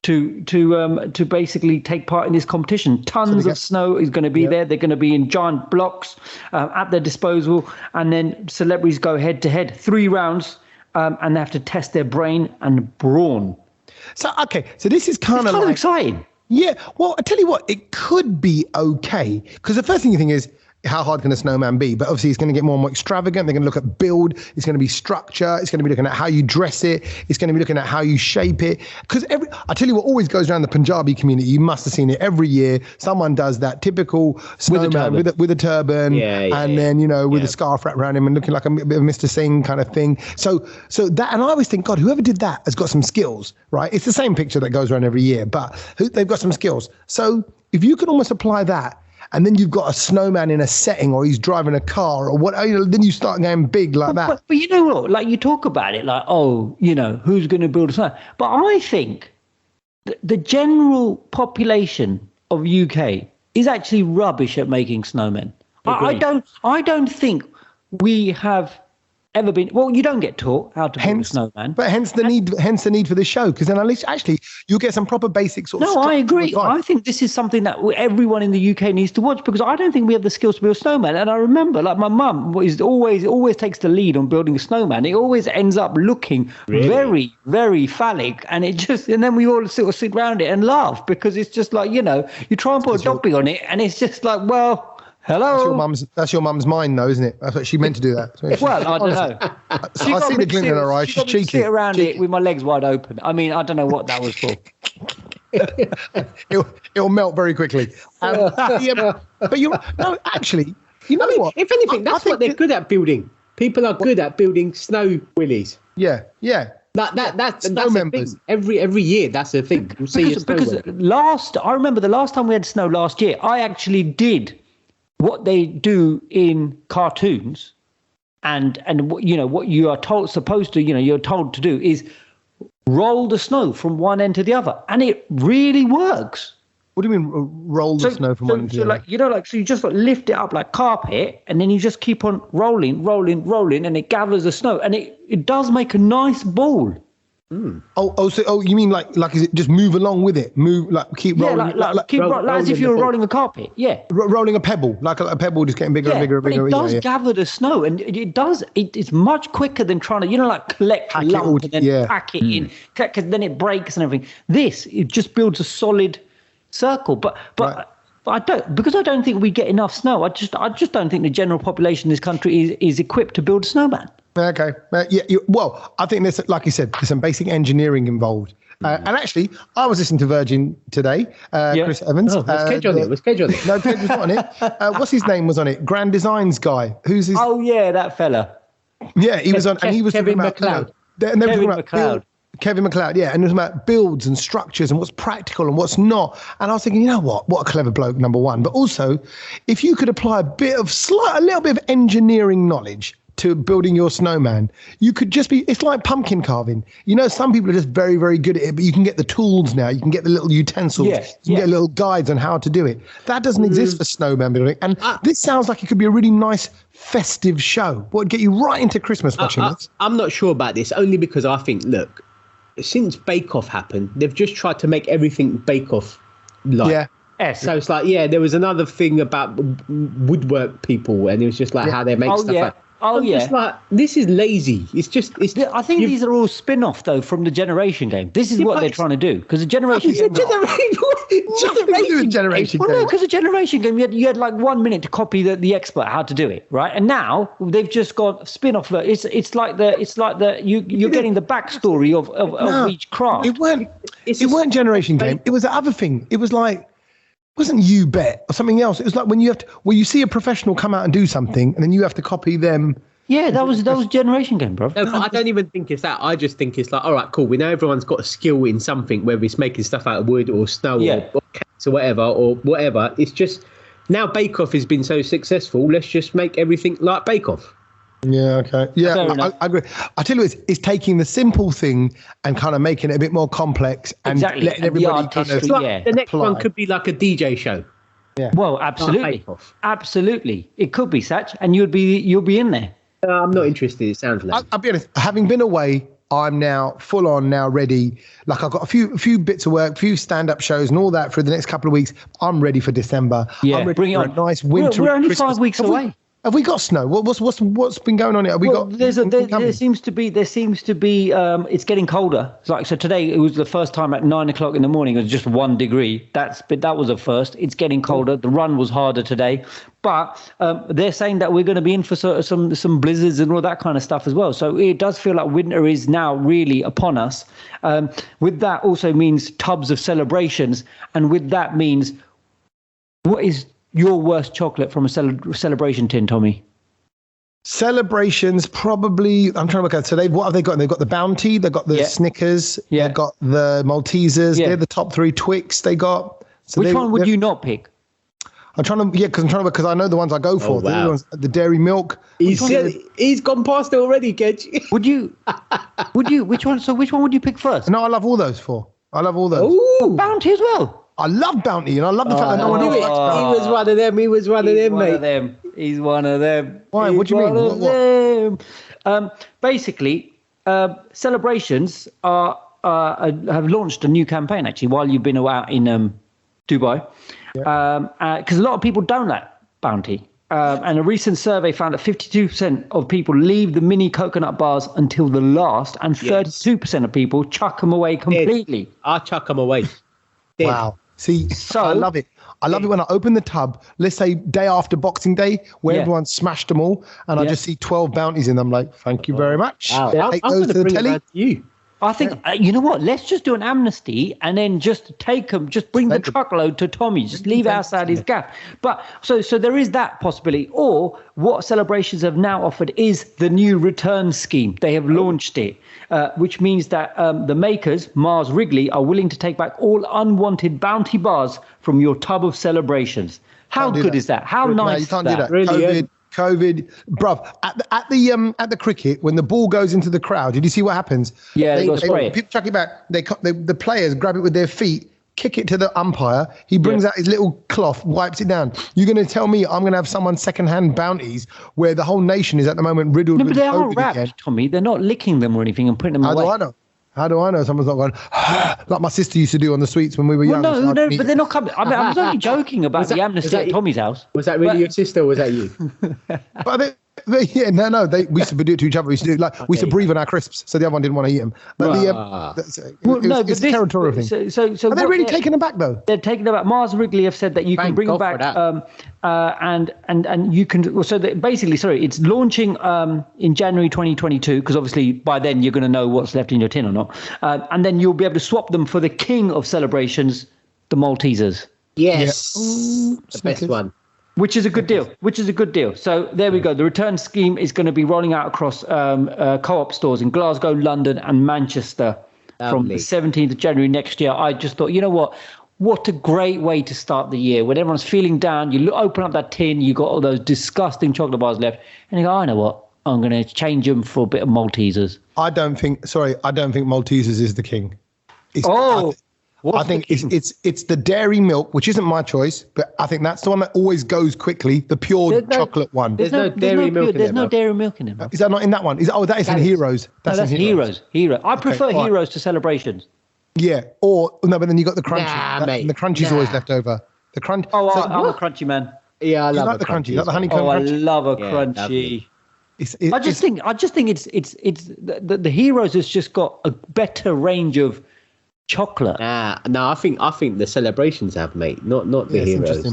to basically take part in this competition. Tons of snow is going to be there. They're going to be in giant blocks at their disposal, and then celebrities go head to head, 3 rounds, and they have to test their brain and brawn. So this is kind of exciting. Yeah, well, I tell you what, it could be okay, because the first thing you think is, how hard can a snowman be? But obviously it's going to get more and more extravagant. They're going to look at build. It's going to be structure. It's going to be looking at how you dress it. It's going to be looking at how you shape it. Because I tell you what always goes around the Punjabi community. You must have seen it every year. Someone does that typical snowman with a turban, and then with a scarf wrapped around him and looking like a bit of Mr. Singh kind of thing. So that, and I always think, God, whoever did that has got some skills, right? It's the same picture that goes around every year, but they've got some skills. So if you can almost apply that, and then you've got a snowman in a setting, or he's driving a car, or what? Then you start going big like that. But you know what? Like, you talk about it like, who's going to build a snowman? But I think the general population of UK is actually rubbish at making snowmen. I don't think we have ever been. Well, you don't get taught how to build a snowman. But hence the need for the show, because then at least actually you'll get some proper basic sort of stuff. No, I agree. I think this is something that everyone in the UK needs to watch, because I don't think we have the skills to build a snowman. And I remember, like, my mum always takes the lead on building a snowman. It always ends up looking very, very phallic, and then we all sort of sit around it and laugh, because it's just like, you try and put a doppy on it, and it's just like, well, hello. That's your mum's mind, though, isn't it? That's what she meant to do that. Well, I don't know. I see the glint in her eye. She's cheeky. Sit around it with my legs wide open. I mean, I don't know what that was for. It'll melt very quickly. But actually, what? If anything, that's what they're good at building. People are good at building snow willies. Yeah. That's a thing. Every year, that's a thing. You'll see because I remember the last time we had snow last year, I actually did what they do in cartoons, and what you are supposed to you're told to do is roll the snow from one end to the other, and it really works. What do you mean roll the snow from one into the other? So you just lift it up like carpet, and then you just keep on rolling, and it gathers the snow, and it does make a nice ball. Mm. So you mean like is it just move along with it? Keep rolling. Yeah, as if you were rolling a carpet. Yeah, rolling a pebble, like a pebble just getting bigger and bigger and bigger. It does gather the snow, and it does. It's much quicker than trying to collect a lump and then pack it in, because then it breaks and everything. It just builds a solid circle. But I don't think we get enough snow. I just don't think the general population in this country is equipped to build a snowman. Okay. Well, I think there's, like you said, there's some basic engineering involved. And actually, I was listening to Virgin today, Chris Evans. Was Kedge on it? No, Kedge was not on it. What's his name was on it? Grand Designs guy. Who's his? Oh, yeah, that fella. Yeah, he was on, and he was Kevin talking about... Kevin McLeod, yeah. And it was about builds and structures and what's practical and what's not. And I was thinking, you know what a clever bloke, number one. But also, if you could apply a little bit of engineering knowledge to building your snowman, you could just it's like pumpkin carving. Some people are just very, very good at it, but you can get the tools now. You can get the little utensils. You can get little guides on how to do it. That doesn't exist for snowman building. And this sounds like it could be a really nice festive show. What would get you right into Christmas watching this? I'm not sure about this, only because I think, look, since Bake Off happened, they've just tried to make everything Bake Off like. Yeah. So it's like, there was another thing about woodwork people, and it was just like how they make stuff like. Just like, this is lazy. I think these are all spin-off though from the Generation Game. This is what they're trying to do, because the Generation Game. Generation Well, Game. no, because the Generation Game, you had like 1 minute to copy the expert how to do it, right? And now they've just got spin-off. It's like you're getting the backstory of each craft. It weren't Generation Game. It was the other thing. It was like. Wasn't You Bet or something else? It was like when you see a professional come out and do something, and then you have to copy them. Yeah, that was Generation Game, bro. No, but I don't even think it's that. I just think it's like, all right, cool. We know everyone's got a skill in something, whether it's making stuff out of wood or snow or cats or whatever. It's just now Bake Off has been so successful. Let's just make everything like Bake Off. Yeah, okay. Yeah, I agree. I tell you, it's taking the simple thing and kind of making it a bit more complex and letting everybody kind of. The next one could be like a DJ show. Yeah. Well, absolutely, absolutely. It could be Sach, and you'll be in there. I'm not interested. It sounds like. I'll be honest. Having been away, I'm now full on now ready. Like I've got a few bits of work, few stand-up shows and all that for the next couple of weeks. I'm ready for December. Yeah, I'm ready bring it for on. a nice winter. We're only 5 weeks away. Have we got snow? What's been going on here? There seems to be. It's getting colder. So today it was the first time at 9 o'clock in the morning. It was just 1 degree. That was a first. It's getting colder. The run was harder today, but they're saying that we're going to be in for some blizzards and all that kind of stuff as well. So it does feel like winter is now really upon us. With that also means tubs of celebrations, and with that means what is your worst chocolate from a celebration tin, Tommy? Celebrations, probably. I'm trying to work out. So what have they got? They've got the Bounty. They've got the Snickers. Yeah. They've got the Maltesers. Yeah. They're the top 3 Twix they got. So which one would you not pick? Because I know the ones I go for. The Dairy Milk. He's gone past it already, Kedge. Would you? Which one? So which one would you pick first? No, I love all those 4. I love all those. Ooh, Bounty as well. I love Bounty, and I love the fact that no one else likes Bounty. He was one of them. He's one of them. He's one of them. Why? What do you mean? Basically, celebrations have launched a new campaign actually while you've been out in Dubai, because a lot of people don't like Bounty. And a recent survey found that 52% of people leave the mini coconut bars until the last, and 32% of people chuck them away completely. I chuck them away. Wow. See, I love it. I love it when I open the tub, let's say day after Boxing Day, where everyone smashed them all, and I just see 12 Bounties in them. I'm like, thank you very much. Wow. Take those to the telly. You. I think, you know what, let's just do an amnesty and then just take them, just bring the truckload to Tommy, just leave outside his gaff. But so there is that possibility. Or what celebrations have now offered is the new return scheme. They have launched it, which means that the makers, Mars Wrigley, are willing to take back all unwanted Bounty bars from your tub of celebrations. How good is that? How nice is that? You can't do that. Really COVID, bruv. At the cricket, when the ball goes into the crowd, did you see what happens? Yeah, they spray it. People chuck it back. The players grab it with their feet, kick it to the umpire. He brings out his little cloth, wipes it down. You're going to tell me I'm going to have someone secondhand bounties where the whole nation is at the moment riddled with COVID again? No, but they are wrapped, Tommy. They're not licking them or anything and putting them away. How do I know? How do I know someone's not going, like my sister used to do on the sweets when we were young? No, but they're not coming. I mean, I was only joking about the amnesty at Tommy's house. Was that really your sister or was that you? But we used to do it to each other. We used to do we used to breathe on our crisps, so the other one didn't want to eat them. But it's a territorial thing. So are they really taking them back though? They're taking them back. Mars Wrigley have said that you can bring them back, and you can. So basically, it's launching in January 2022 because obviously by then you're going to know what's left in your tin or not, and then you'll be able to swap them for the king of celebrations, the Maltesers. Yes, the best one. Which is a good deal. So there we go. The return scheme is going to be rolling out across Co-op stores in Glasgow, London and Manchester from the 17th of January next year. I just thought, you know what a great way to start the year. When everyone's feeling down, you open up that tin, you got all those disgusting chocolate bars left, and you go, I know what, I'm going to change them for a bit of Maltesers. I don't think Maltesers is the king. I think it's the dairy milk, which isn't my choice, but I think that's the one that always goes quickly. The pure chocolate one. There's no dairy milk in it. There's no dairy milk in it. Is that not in that one? That is in Heroes. That's Heroes. I prefer Heroes to Celebrations. Yeah. But then you got the crunchy. The crunchy's always left over. The crunch. Oh, I'm a crunchy man. Yeah, I love the crunchy. Like the honeycomb crunchy. I love a crunchy. I just think it's the Heroes has just got a better range of chocolate. No, I think the Celebrations have, mate. Not the Heroes.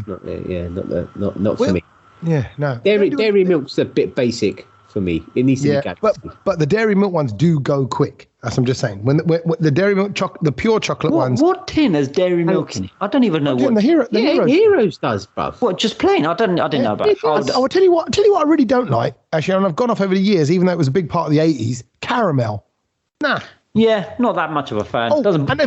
Not for me. Yeah, no. Dairy milk's a bit basic for me. It needs to be gatsby. But the dairy milk ones do go quick. That's what I'm just saying. When the dairy milk the pure chocolate ones. What tin has dairy milk in it? I don't even know what. The Heroes does, bruv. What, just plain? I didn't know about it. I'll tell you what I really don't like. Actually, and I've gone off over the years, even though it was a big part of the 80s. Caramel. Nah. Yeah, not that much of a fan. To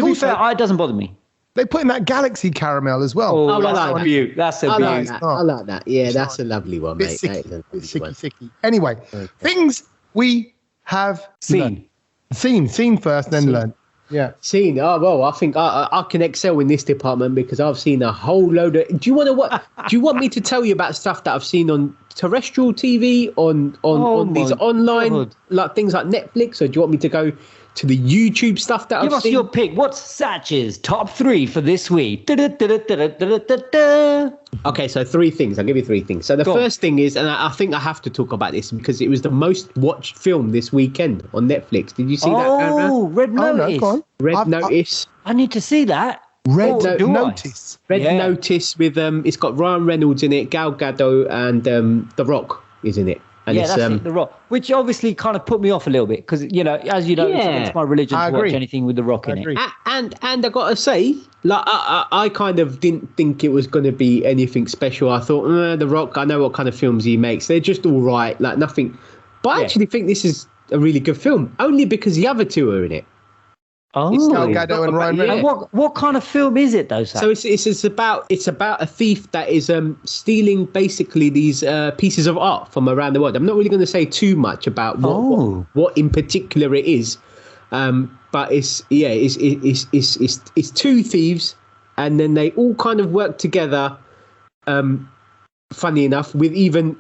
be fair, it doesn't bother me. They put in that Galaxy caramel as well. Oh, that's a beaut. That's a beaut. I like that. Yeah, that's a lovely one, mate. Sicky. Anyway, things we have seen. Seen first, then learned. Yeah. Seen. Oh, well, I think I can excel in this department because I've seen a whole load of. Do you want me to tell you about stuff that I've seen on terrestrial TV, on these online, like things like Netflix, or do you want me to go to the YouTube stuff that I've seen? Give us your pick. What's Sach's top 3 for this week? Okay, so 3 things. I'll give you 3 things. So the first thing is, and I think I have to talk about this because it was the most watched film this weekend on Netflix. Did you see that? Oh, Red Notice. No, Red Notice. I need to see that. Red Notice. Red Notice with it's got Ryan Reynolds in it, Gal Gadot, and The Rock is in it. And that's it, The Rock, which obviously kind of put me off a little bit because, as you know, it's my religion to watch anything with The Rock in it. And I got to say, like, I kind of didn't think it was going to be anything special. I thought, The Rock, I know what kind of films he makes. They're just all right, like nothing. But I actually think this is a really good film, only because the other 2 are in it. Oh, Gadot and Ryan Reynolds. And what kind of film is it though, Sach? So it's about a thief that is stealing basically these pieces of art from around the world. I'm not really going to say too much about what in particular it is, but it's 2 thieves, and then they all kind of work together. Funny enough, with even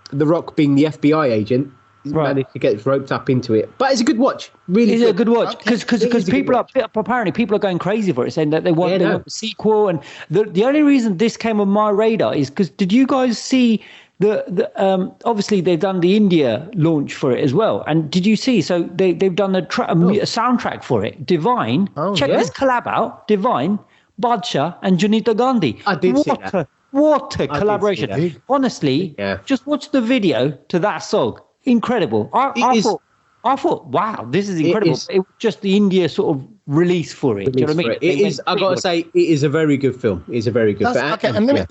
The Rock being the FBI agent. Managed to get roped up into it, but it's a good watch. Really, is it a good watch? Because people are going crazy for it, saying that they want the sequel. And the only reason this came on my radar is because did you guys see the obviously they've done the India launch for it as well, and did you see? So they've done a soundtrack for it. Divine, check this collab out. Divine, Badshah, and Junita Gandhi. I did see that. What a collaboration! Honestly, just watch the video to that song. Incredible. I thought, wow, this is incredible. It was just the India sort of release for it. Do you know what I mean? It is. I got to say, it is a very good film. It's a very good film. Okay, and then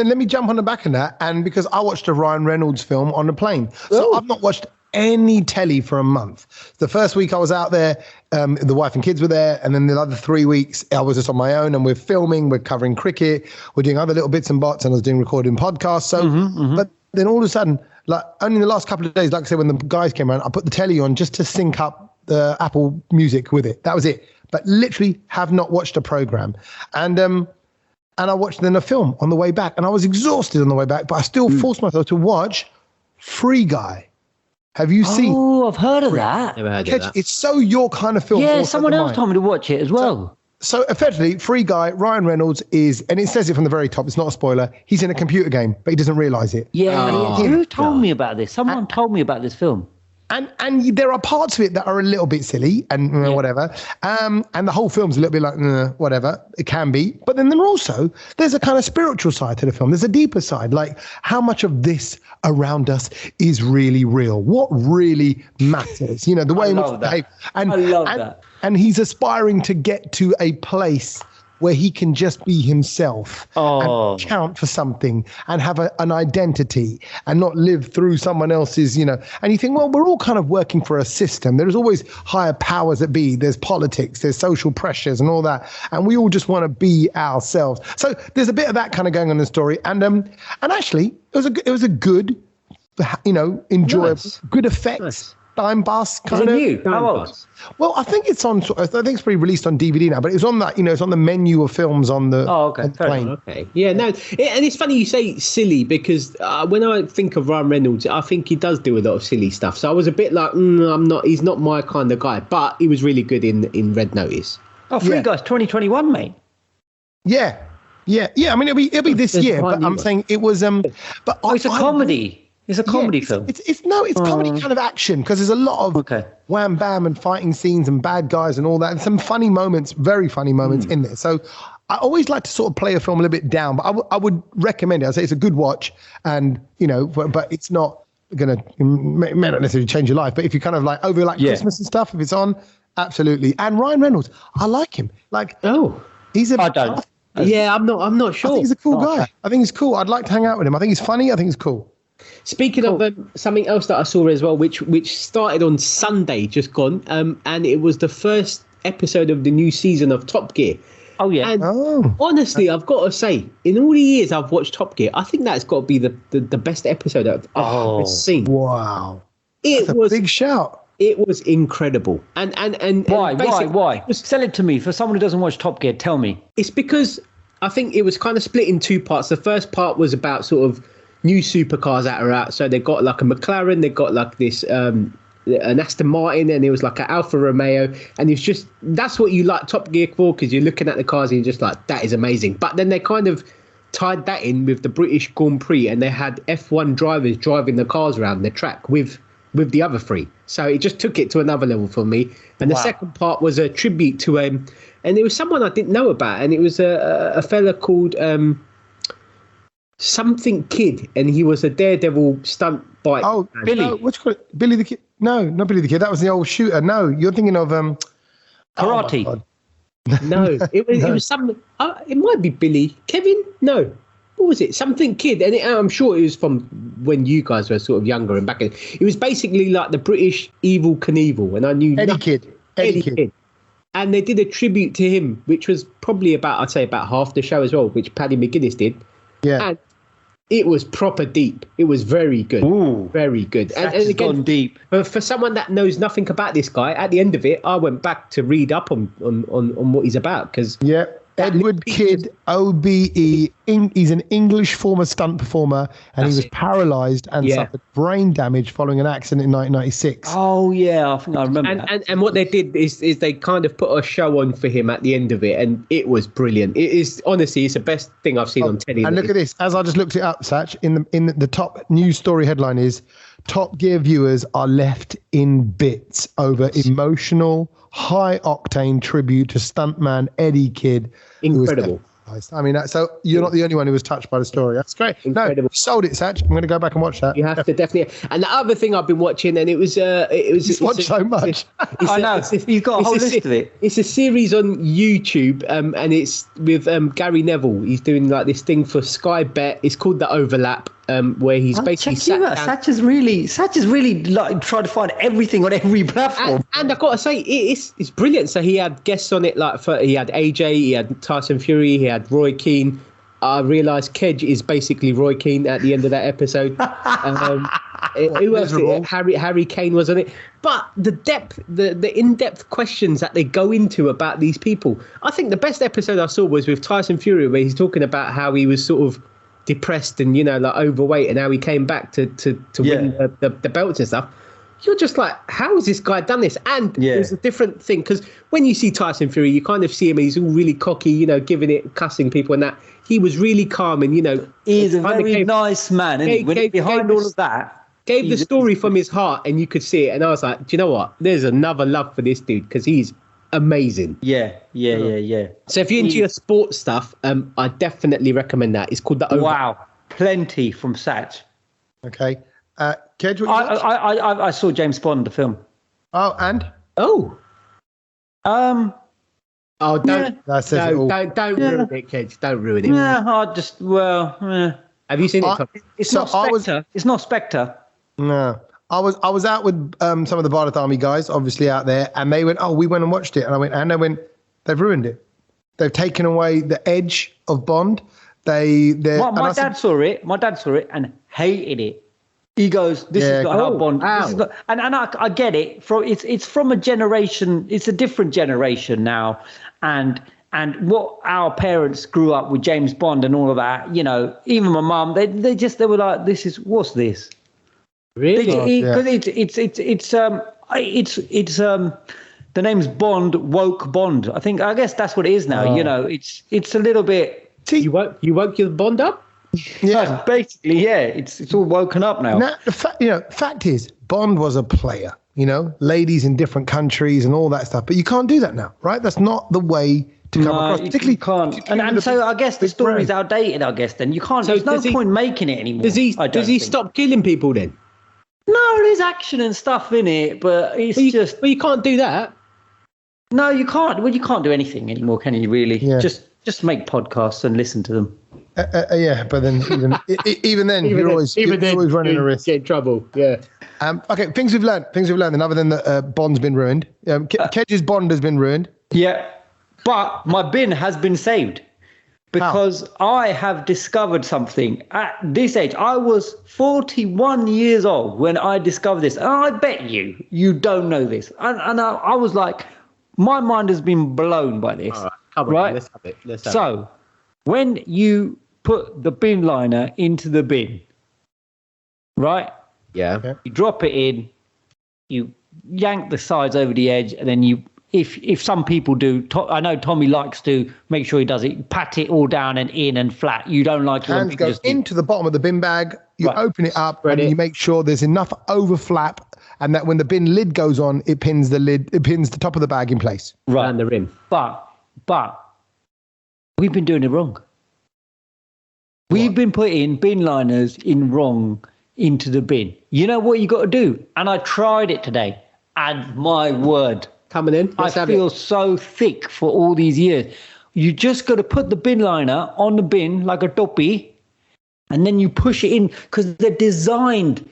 let me jump on the back of that. And because I watched a Ryan Reynolds film on the plane, so I've not watched any telly for a month. The first week I was out there, the wife and kids were there, and then the other 3 weeks I was just on my own, and we're filming, we're covering cricket, we're doing other little bits and bots, and I was doing recording podcasts. So, but then all of a sudden, like only in the last couple of days, like I said, when the guys came around, I put the telly on just to sync up the Apple Music with it. That was it. but literally have not watched a program. And I watched then a film on the way back, and I was exhausted on the way back, but I still forced myself to watch Free Guy. Have you seen? Oh, I've heard of that. Never heard of that. It's so your kind of film. Yeah, someone else told me to watch it as well. So effectively, Free Guy, Ryan Reynolds is, and it says it from the very top, it's not a spoiler, he's in a computer game, but he doesn't realise it. Yeah, who told me about this? Someone told me about this film. And there are parts of it that are a little bit silly and whatever. And the whole film's a little bit like, whatever, it can be. But then there's a kind of spiritual side to the film. There's a deeper side, like how much of this around us is really real? What really matters? You know, the way in which we behave. And, I love that. And he's aspiring to get to a place where he can just be himself and count for something and have an identity and not live through someone else's, and you think, well, we're all kind of working for a system. There's always higher powers that be. There's politics, there's social pressures and all that. And we all just want to be ourselves. So there's a bit of that kind of going on in the story. And actually it was a good, enjoyable, good effects. Nice. Time pass kind of. New? How old? Well, I think it's pretty released on DVD now, but it's on that, it's on the menu of films on the, on the plane. Okay. Yeah, no. And it's funny you say silly because when I think of Ryan Reynolds, I think he does do a lot of silly stuff. So I was a bit like, he's not my kind of guy, but he was really good in Red Notice. Oh, Free Guy's 2021, mate. Yeah. I mean, it'll be this year, but I'm saying it was, but it's a comedy. It's a comedy film. It's comedy kind of action because there's a lot of wham bam and fighting scenes and bad guys and all that, and some funny moments, very funny moments in there. So I always like to sort of play a film a little bit down, but I would recommend it. I'd say it's a good watch, and but it's not gonna may not necessarily change your life. But if you kind of like over Christmas and stuff, if it's on, absolutely. And Ryan Reynolds, I like him. He's a. I don't. Yeah, I'm not sure. I think he's a cool guy. I think he's cool. I'd like to hang out with him. I think he's funny. I think he's cool. Speaking of something else that I saw as well, which started on Sunday, just gone, and it was the first episode of the new season of Top Gear. Oh yeah. And honestly, I've got to say, in all the years I've watched Top Gear, I think that's got to be the best episode I've ever seen. Wow, it was a big shout. It was incredible. And why? Sell it to me. For someone who doesn't watch Top Gear, tell me. It's because I think it was kind of split in two parts. The first part was about sort of new supercars that are out. So they got like a McLaren, they got like this an Aston Martin, and it was like an Alfa Romeo, and it's just that's what you like Top Gear for, because you're looking at the cars and you're just like, that is amazing. But then they kind of tied that in with the British Grand Prix, and they had F1 drivers driving the cars around the track with the other three. So it just took it to another level for me. And the second part was a tribute to and it was someone I didn't know about, and it was a fella called something Kid, and he was a daredevil stunt bike. Oh, Billy. What's called Billy the Kid? No, not Billy the Kid. That was the old shooter. No, you're thinking of Karate. Oh no, it was some. It might be Billy. Kevin? No. What was it? Something Kid, and I'm sure it was from when you guys were sort of younger and back in. It was basically like the British Evel Knievel, and I knew Eddie Kid. And they did a tribute to him, which was probably about half the show as well, which Paddy McGuinness did. Yeah. And it was proper deep. It was very good. Ooh, very good. And again, gone deep. For someone that knows nothing about this guy, at the end of it, I went back to read up on what he's about. Because Edward Kidd, OBE. He's an English former stunt performer, and he was paralysed and suffered brain damage following an accident in 1996. Oh yeah, I think I remember that. And what they did is they kind of put a show on for him at the end of it, and it was brilliant. It is honestly, it's the best thing I've seen on telly. And look at this. As I just looked it up, Sach, in the top news story headline is Top Gear viewers are left in bits over emotional, high-octane tribute to stuntman Eddie Kidd. Incredible. I mean, so you're not the only one who was touched by the story. That's great. Incredible. No, you sold it, Sach. I'm going to go back and watch that. You have to definitely. And the other thing I've been watching, and He's watched so much. I know. He's got a whole list of it. It's a series on YouTube, and it's with Gary Neville. He's doing like this thing for Sky Bet. It's called The Overlap. Where he's basically sat down. Sach is really like trying to find everything on every platform. And I've got to say, it's brilliant. So he had guests on it, he had AJ, he had Tyson Fury, he had Roy Keane. I realised Kedge is basically Roy Keane at the end of that episode. Who else? Harry Kane was on it. But the depth, the in-depth questions that they go into about these people. I think the best episode I saw was with Tyson Fury, where he's talking about how he was sort of depressed and like overweight, and how he came back to win the belts and stuff. You're just like, how has this guy done this? And it was a different thing, because when you see Tyson Fury, you kind of see him, he's all really cocky, giving it, cussing people and that. He was really calm and, he's a very nice man. And behind all of that, gave the story from his heart, and you could see it. And I was like, do you know what? There's another love for this dude, because he's amazing. Yeah. So if you're into your sports stuff, I definitely recommend that. It's called The Over. Wow. Plenty from Sach. Okay. Kedge, I saw James Bond, the film. Oh, and? Oh, don't ruin it, Kedge. Don't ruin it. Yeah, Have you seen it? It's not Spectre. It's not Spectre. No. I was out with some of the Bharat Army guys, obviously out there, and they went, "Oh, we went and watched it," and I went, "They've ruined it. They've taken away the edge of Bond." My dad saw it and hated it. He goes, "This is not how Bond." This is not, and I get it. It's from a generation. It's a different generation now, and what our parents grew up with, James Bond and all of that. Even my mum, they were like, what's this? Really? Because it's the name's Bond, woke Bond. I guess that's what it is now. It's a little bit. You woke your Bond up. Yeah, basically, it's all woken up now. Now, fact is, Bond was a player. Ladies in different countries and all that stuff. But you can't do that now, right? That's not the way to come across. Particularly, you can't. And so I guess the story's outdated. I guess then you can't. So there's no point making it anymore. Does he stop killing people then? No, there's action and stuff in it, but it's But you can't do that. No, you can't. Well, you can't do anything anymore, can you? Really? Yeah. Just make podcasts and listen to them. But then even then, you're always running a risk. Get in trouble. Yeah. Okay. Things we've learned. Then, other than that, Bond's been ruined. Kedge's Bond has been ruined. Yeah, but my bin has been saved because I have discovered something at this age. I was 41 years old when I discovered this, and I bet you don't know this. And I was like, my mind has been blown by this. All right? Let's have it. So, when you put the bin liner into the bin, right? Yeah. Okay. You drop it in, you yank the sides over the edge, and then if some people do, I know Tommy likes to make sure he does it, pat it all down and in and flat. You don't like it. Hands go into the bottom of the bin bag, you open it up, and you make sure there's enough overflap, and that when the bin lid goes on, it pins the top of the bag in place. Right. And the rim. But we've been doing it wrong. We've been putting bin liners into the bin. You know what you got to do? And I tried it today. And my word. Coming in. I feel so thick for all these years. You just got to put the bin liner on the bin like a toppy. And then you push it in because they're designed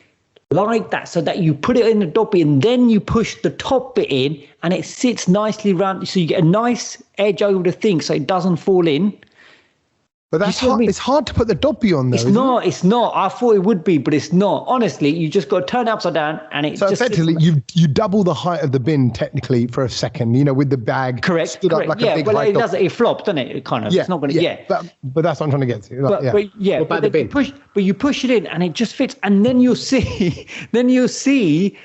like that, so that you put it in the toppy and then you push the top bit in and it sits nicely round. So you get a nice edge over the thing so it doesn't fall in. But that's hard. It's hard to put the doppy on, though. It's not. I thought it would be, but it's not. Honestly, you just got to turn it upside down, and it's so effectively you double the height of the bin technically for a second. With the bag stood up like a big height. It flopped, doesn't it? It kind of. It's not going to. Yeah. But that's what I'm trying to get to. What about the bin? You push it in, and it just fits, and then you'll see.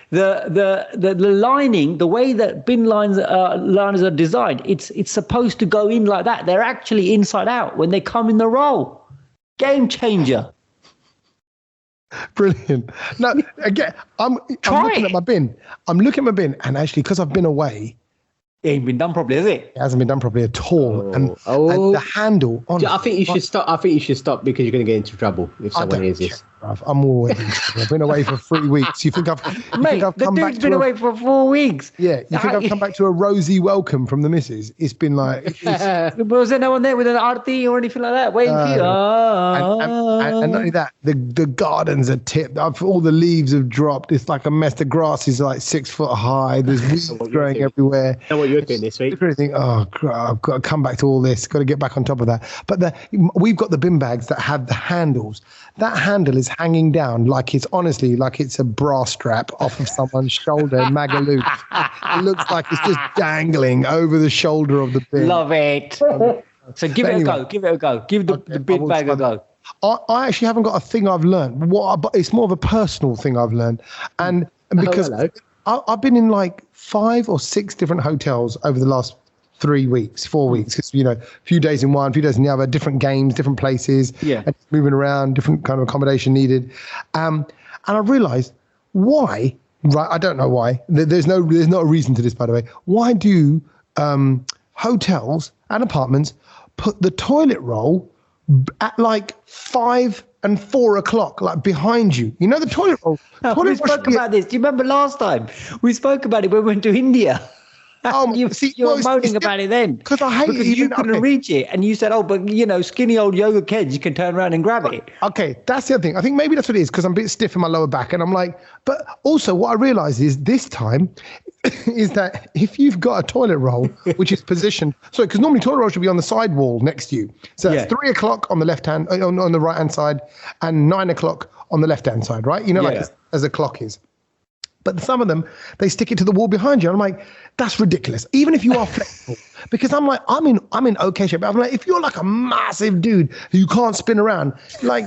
The lining, the way that bin liners are designed. It's supposed to go in like that. They're actually inside out when they come in the roll. Game changer. Brilliant. Now, again, I'm looking at my bin. And actually, because I've been away, it ain't been done properly, has it? It hasn't been done properly at all. And the handle on I think you should stop. I think you should stop because you're going to get into trouble if someone hears this. I'm always in trouble. I've been away for 3 weeks. You think I've come back? Been away for 4 weeks. Yeah. You think I've come back to a rosy welcome from the missus? It's been like. Was there no one there with an arti or anything like that? Waiting for you. And not only that, the gardens are tipped. All the leaves have dropped. It's like a mess. The grass is like 6 foot high. There's weeds growing everywhere. Know what you're doing this week? You think, oh, God, I've got to come back to all this. Got to get back on top of that. But we've got the bin bags that have the handles. that handle is hanging down like it's a bra strap off of someone's shoulder in Magaluf. It looks like it's just dangling over the shoulder of the bin. Love it. So give it a go. Give it a go. Give the bin bag a go. I actually haven't got a thing I've learned. But it's more of a personal thing I've learned. And because I've been in like 5 or 6 different hotels over the last 4 weeks. Because, a few days in one, a few days in the other, different games, different places, and moving around, different kind of accommodation needed. And I realized why, right? I don't know why. There's not a reason to this, by the way. Why do hotels and apartments put the toilet roll at like 5 and 4 o'clock, like behind you? The toilet roll. We spoke about this. Do you remember last time we spoke about it when we went to India? You were moaning about it then because I hate it. You couldn't reach it, and you said, "Oh, but skinny old yoga kids, you can turn around and grab it." Okay, that's the other thing. I think maybe that's what it is because I'm a bit stiff in my lower back, and I'm like. But also, what I realise is this time is that if you've got a toilet roll which is positioned, because normally toilet roll should be on the side wall next to you. So that's 3 o'clock on the left hand, on the right hand side, and 9 o'clock on the left hand side, right? As a clock is. But some of them, they stick it to the wall behind you. I'm like, that's ridiculous. Even if you are flexible, because I'm like, I'm in okay shape. I'm like, if you're like a massive dude who you can't spin around, like,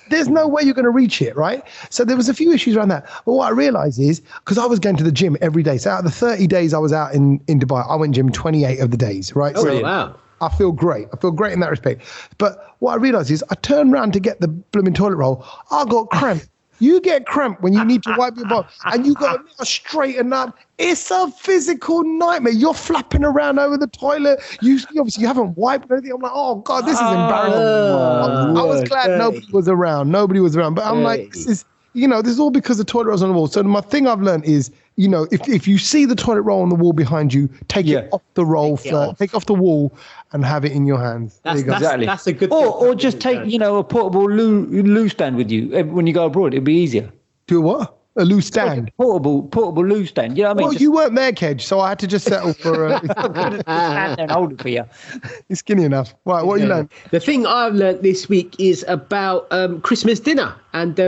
there's no way you're going to reach it, right? So there was a few issues around that. But what I realized is, because I was going to the gym every day. So out of the 30 days I was out in Dubai, I went gym 28 of the days, right? Oh, wow. I feel great. I feel great in that respect. But what I realized is I turned around to get the blooming toilet roll. I got cramp. You get cramp when you need to wipe your bum and you got to straighten up. It's a physical nightmare. You're flapping around over the toilet. You haven't wiped anything. I'm like, oh God, this is embarrassing. I was glad nobody was around. But I'm like, this is all because the toilet roll's on the wall. So my thing I've learned is, if you see the toilet roll on the wall behind you, take it off the roll first, take off the wall and have it in your hands. That's a good thing. Or just take, a portable loo stand with you when you go abroad. It'd be easier. Do what? A loo stand? Portable loo stand. You know what I mean? Well, you weren't there, Kedge, so I had to just settle for I'm going to stand there and hold it for you. You're skinny enough. Right, what you learned? The thing I've learned this week is about Christmas dinner. And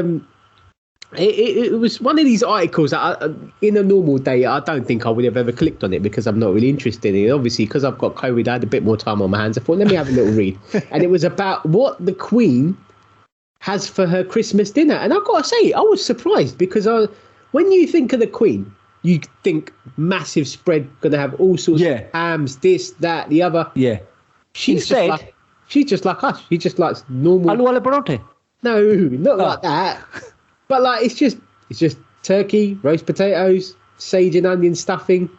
it was one of these articles that in a normal day, I don't think I would have ever clicked on it because I'm not really interested in it. Obviously, because I've got COVID, I had a bit more time on my hands. I thought, let me have a little read. And it was about what the Queen has for her Christmas dinner. And I've got to say, I was surprised because when you think of the Queen, you think massive spread, going to have all sorts of hams, this, that, the other. Yeah. She's just like us. She just likes normal. Aloo alla paratha? No, not like that. But like it's just turkey, roast potatoes, sage and onion stuffing,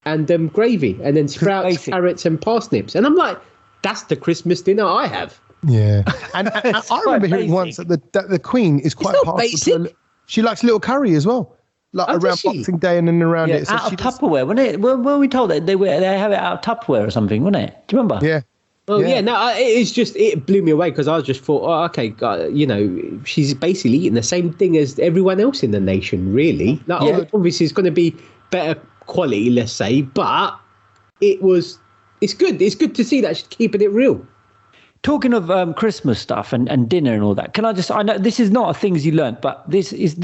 and gravy, and then sprouts, carrots, and parsnips. And I'm like, that's the Christmas dinner I have. Yeah, and I remember hearing once that the Queen is quite partial. She likes little curry as well, like around Boxing Day and then around it. So out of Tupperware, wasn't it? When we told that they have it out of Tupperware or something, wasn't it? Do you remember? Yeah. Well, it blew me away because I just thought, oh, okay, she's basically eating the same thing as everyone else in the nation, really. Like, obviously, it's going to be better quality, let's say, but it's good. It's good to see that she's keeping it real. Talking of Christmas stuff and dinner and all that, I know this is not a things you learnt, but this is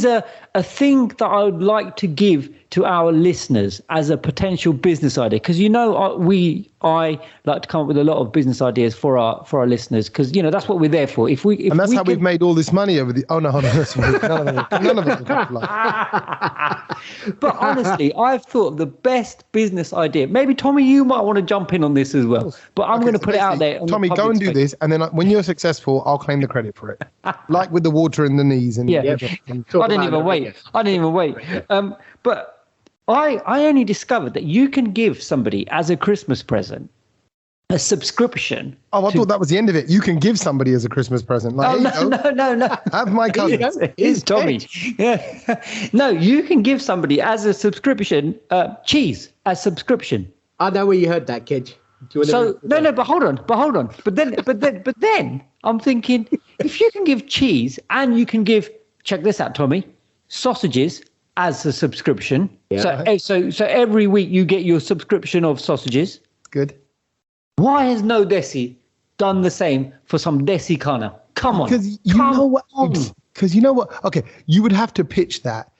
a thing that I would like to give to our listeners as a potential business idea, because I like to come up with a lot of business ideas for our listeners, because that's what we're there for. We've made all this money over the. Oh no, hold on, none of it. But honestly, I've thought of the best business idea. Maybe Tommy, you might want to jump in on this as well. But I'm going to put it out there. Tommy, go and do this, and then when you're successful, I'll claim the credit for it. Like with the water in the knees. And I didn't even wait. But I only discovered that you can give somebody as a Christmas present a subscription. Oh, I thought that was the end of it. You can give somebody as a Christmas present. Like, no. Have my cousin. Here's Tommy. Yeah. No, you can give somebody as a subscription cheese as subscription. I know where you heard that, kid. But hold on. But then I'm thinking, if you can give cheese and you can give, check this out, Tommy, sausages as a subscription. Yeah. So every week you get your subscription of sausages. Good. Why has no Desi done the same for some Desi Kana? Come on. Because you know what? Because you know what? Okay, you would have to pitch that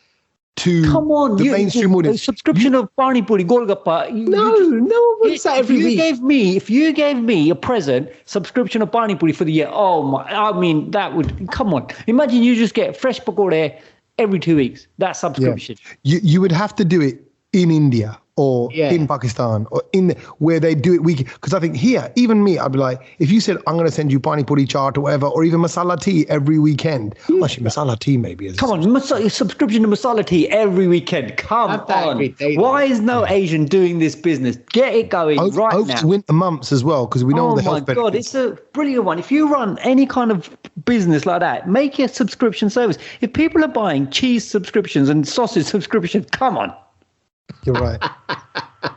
to the mainstream audience. A subscription of Pani Puri, Golgappa. No one wants that every week. If you gave me a present, subscription of Pani Puri for the year, that would, come on. Imagine you just get fresh pakode every 2 weeks. That subscription. Yeah. You would have to do it in India or in Pakistan or where they do it weekly. Because I think here, even me, I'd be like, if you said, I'm going to send you Pani Puri chaat or whatever, or even masala tea every weekend. Actually, masala tea maybe. Come on, subscription to masala tea every weekend. Come on. Why is no Asian doing this business? Get it going right now. Winter months as well, because we know all the health benefits. Oh my God, it's a brilliant one. If you run any kind of business like that, make a subscription service. If people are buying cheese subscriptions and sausage subscriptions, come on. You're right.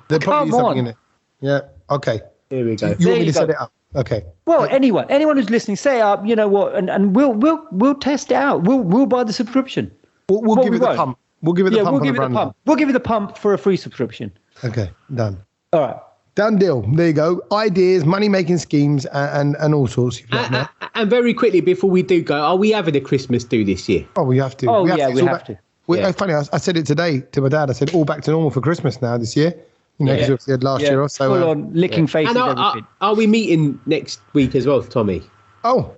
There probably is something in it. Yeah. Okay. Here we go. You want me to set it up? Okay. Well, anyone who's listening, set it up. You know what? And we'll test it out. We'll buy the subscription. We'll give you the pump. We'll give you the pump. We'll give you the pump for a free subscription. Okay. Done. All right. Done deal. There you go. Ideas, money making schemes, and all sorts. And very quickly before we do go, are we having a Christmas do this year? Oh, we have to. Oh, we have to. Funny, I said it today to my dad. I said, all back to normal for Christmas now this year. You know, because we had last year or so. Full on licking faces and everything. Are we meeting next week as well, Tommy? Oh,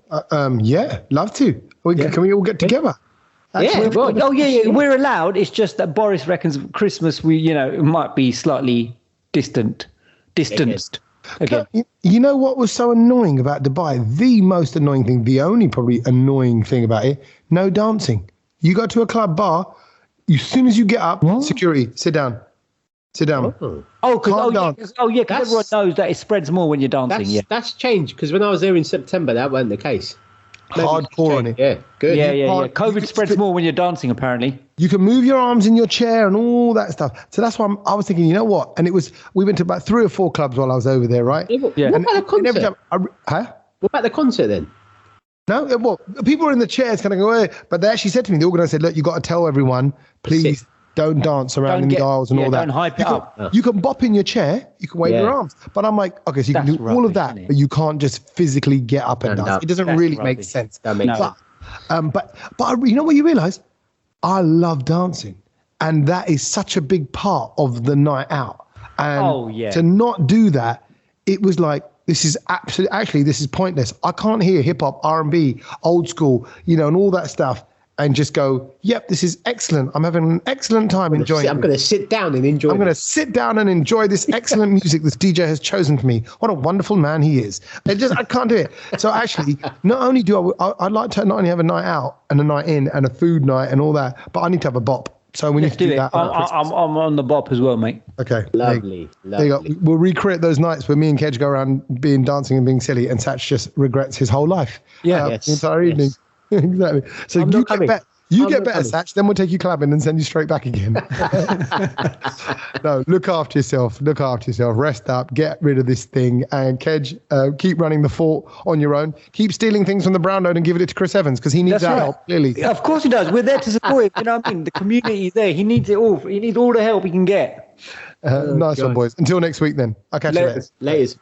yeah. Love to. Can we all get together? We're allowed. It's just that Boris reckons Christmas, it might be slightly distanced. Okay. You know what was so annoying about Dubai? The most annoying thing, the only probably annoying thing about it, no dancing. You go to a club bar, as soon as you get up, security, sit down. Because everyone knows that it spreads more when you're dancing. That's changed, because when I was there in September, that wasn't the case. Hardcore on it. Yeah, good. Yeah. COVID spreads more when you're dancing, apparently. You can move your arms in your chair and all that stuff. So that's why I was thinking, you know what? And we went to about 3 or 4 clubs while I was over there, right? Yeah. What about the concert? What about the concert then? No, well, people are in the chairs kind of go, but they actually said to me, the organizer said, look, you got to tell everyone, please don't dance around in the aisles and all that. Don't hype it up. You can bop in your chair, you can wave your arms. But I'm like, okay, so you can do all of that, but you can't just physically get up and dance. It doesn't really make sense. That makes sense. But you know what you realize? I love dancing. And that is such a big part of the night out. And to not do that, it was like, this is pointless. I can't hear hip hop, R&B, old school, and all that stuff and just go, yep, this is excellent. I'm having an excellent time enjoying it. I'm going to sit down and enjoy I'm going to sit down and enjoy this excellent music this DJ has chosen for me. What a wonderful man he is. I can't do it. So actually, not only I'd like to not only have a night out and a night in and a food night and all that, but I need to have a bop. So we need to do that. I'm on the bop as well, mate. Okay. Lovely. There you go. We'll recreate those nights where me and Kedge go around dancing and being silly, and Sach just regrets his whole life. The entire evening. Exactly. So you get better, Sach, then we'll take you clubbing and send you straight back again. No, look after yourself. Rest up. Get rid of this thing. And Kedge, keep running the fort on your own. Keep stealing things from the Brownload and give it to Chris Evans, because he needs our help, clearly. Of course he does. We're there to support him. You know what I mean? The community is there. He needs it all. He needs all the help he can get. Nice one, boys. Until next week, then. I'll catch you later. Laters.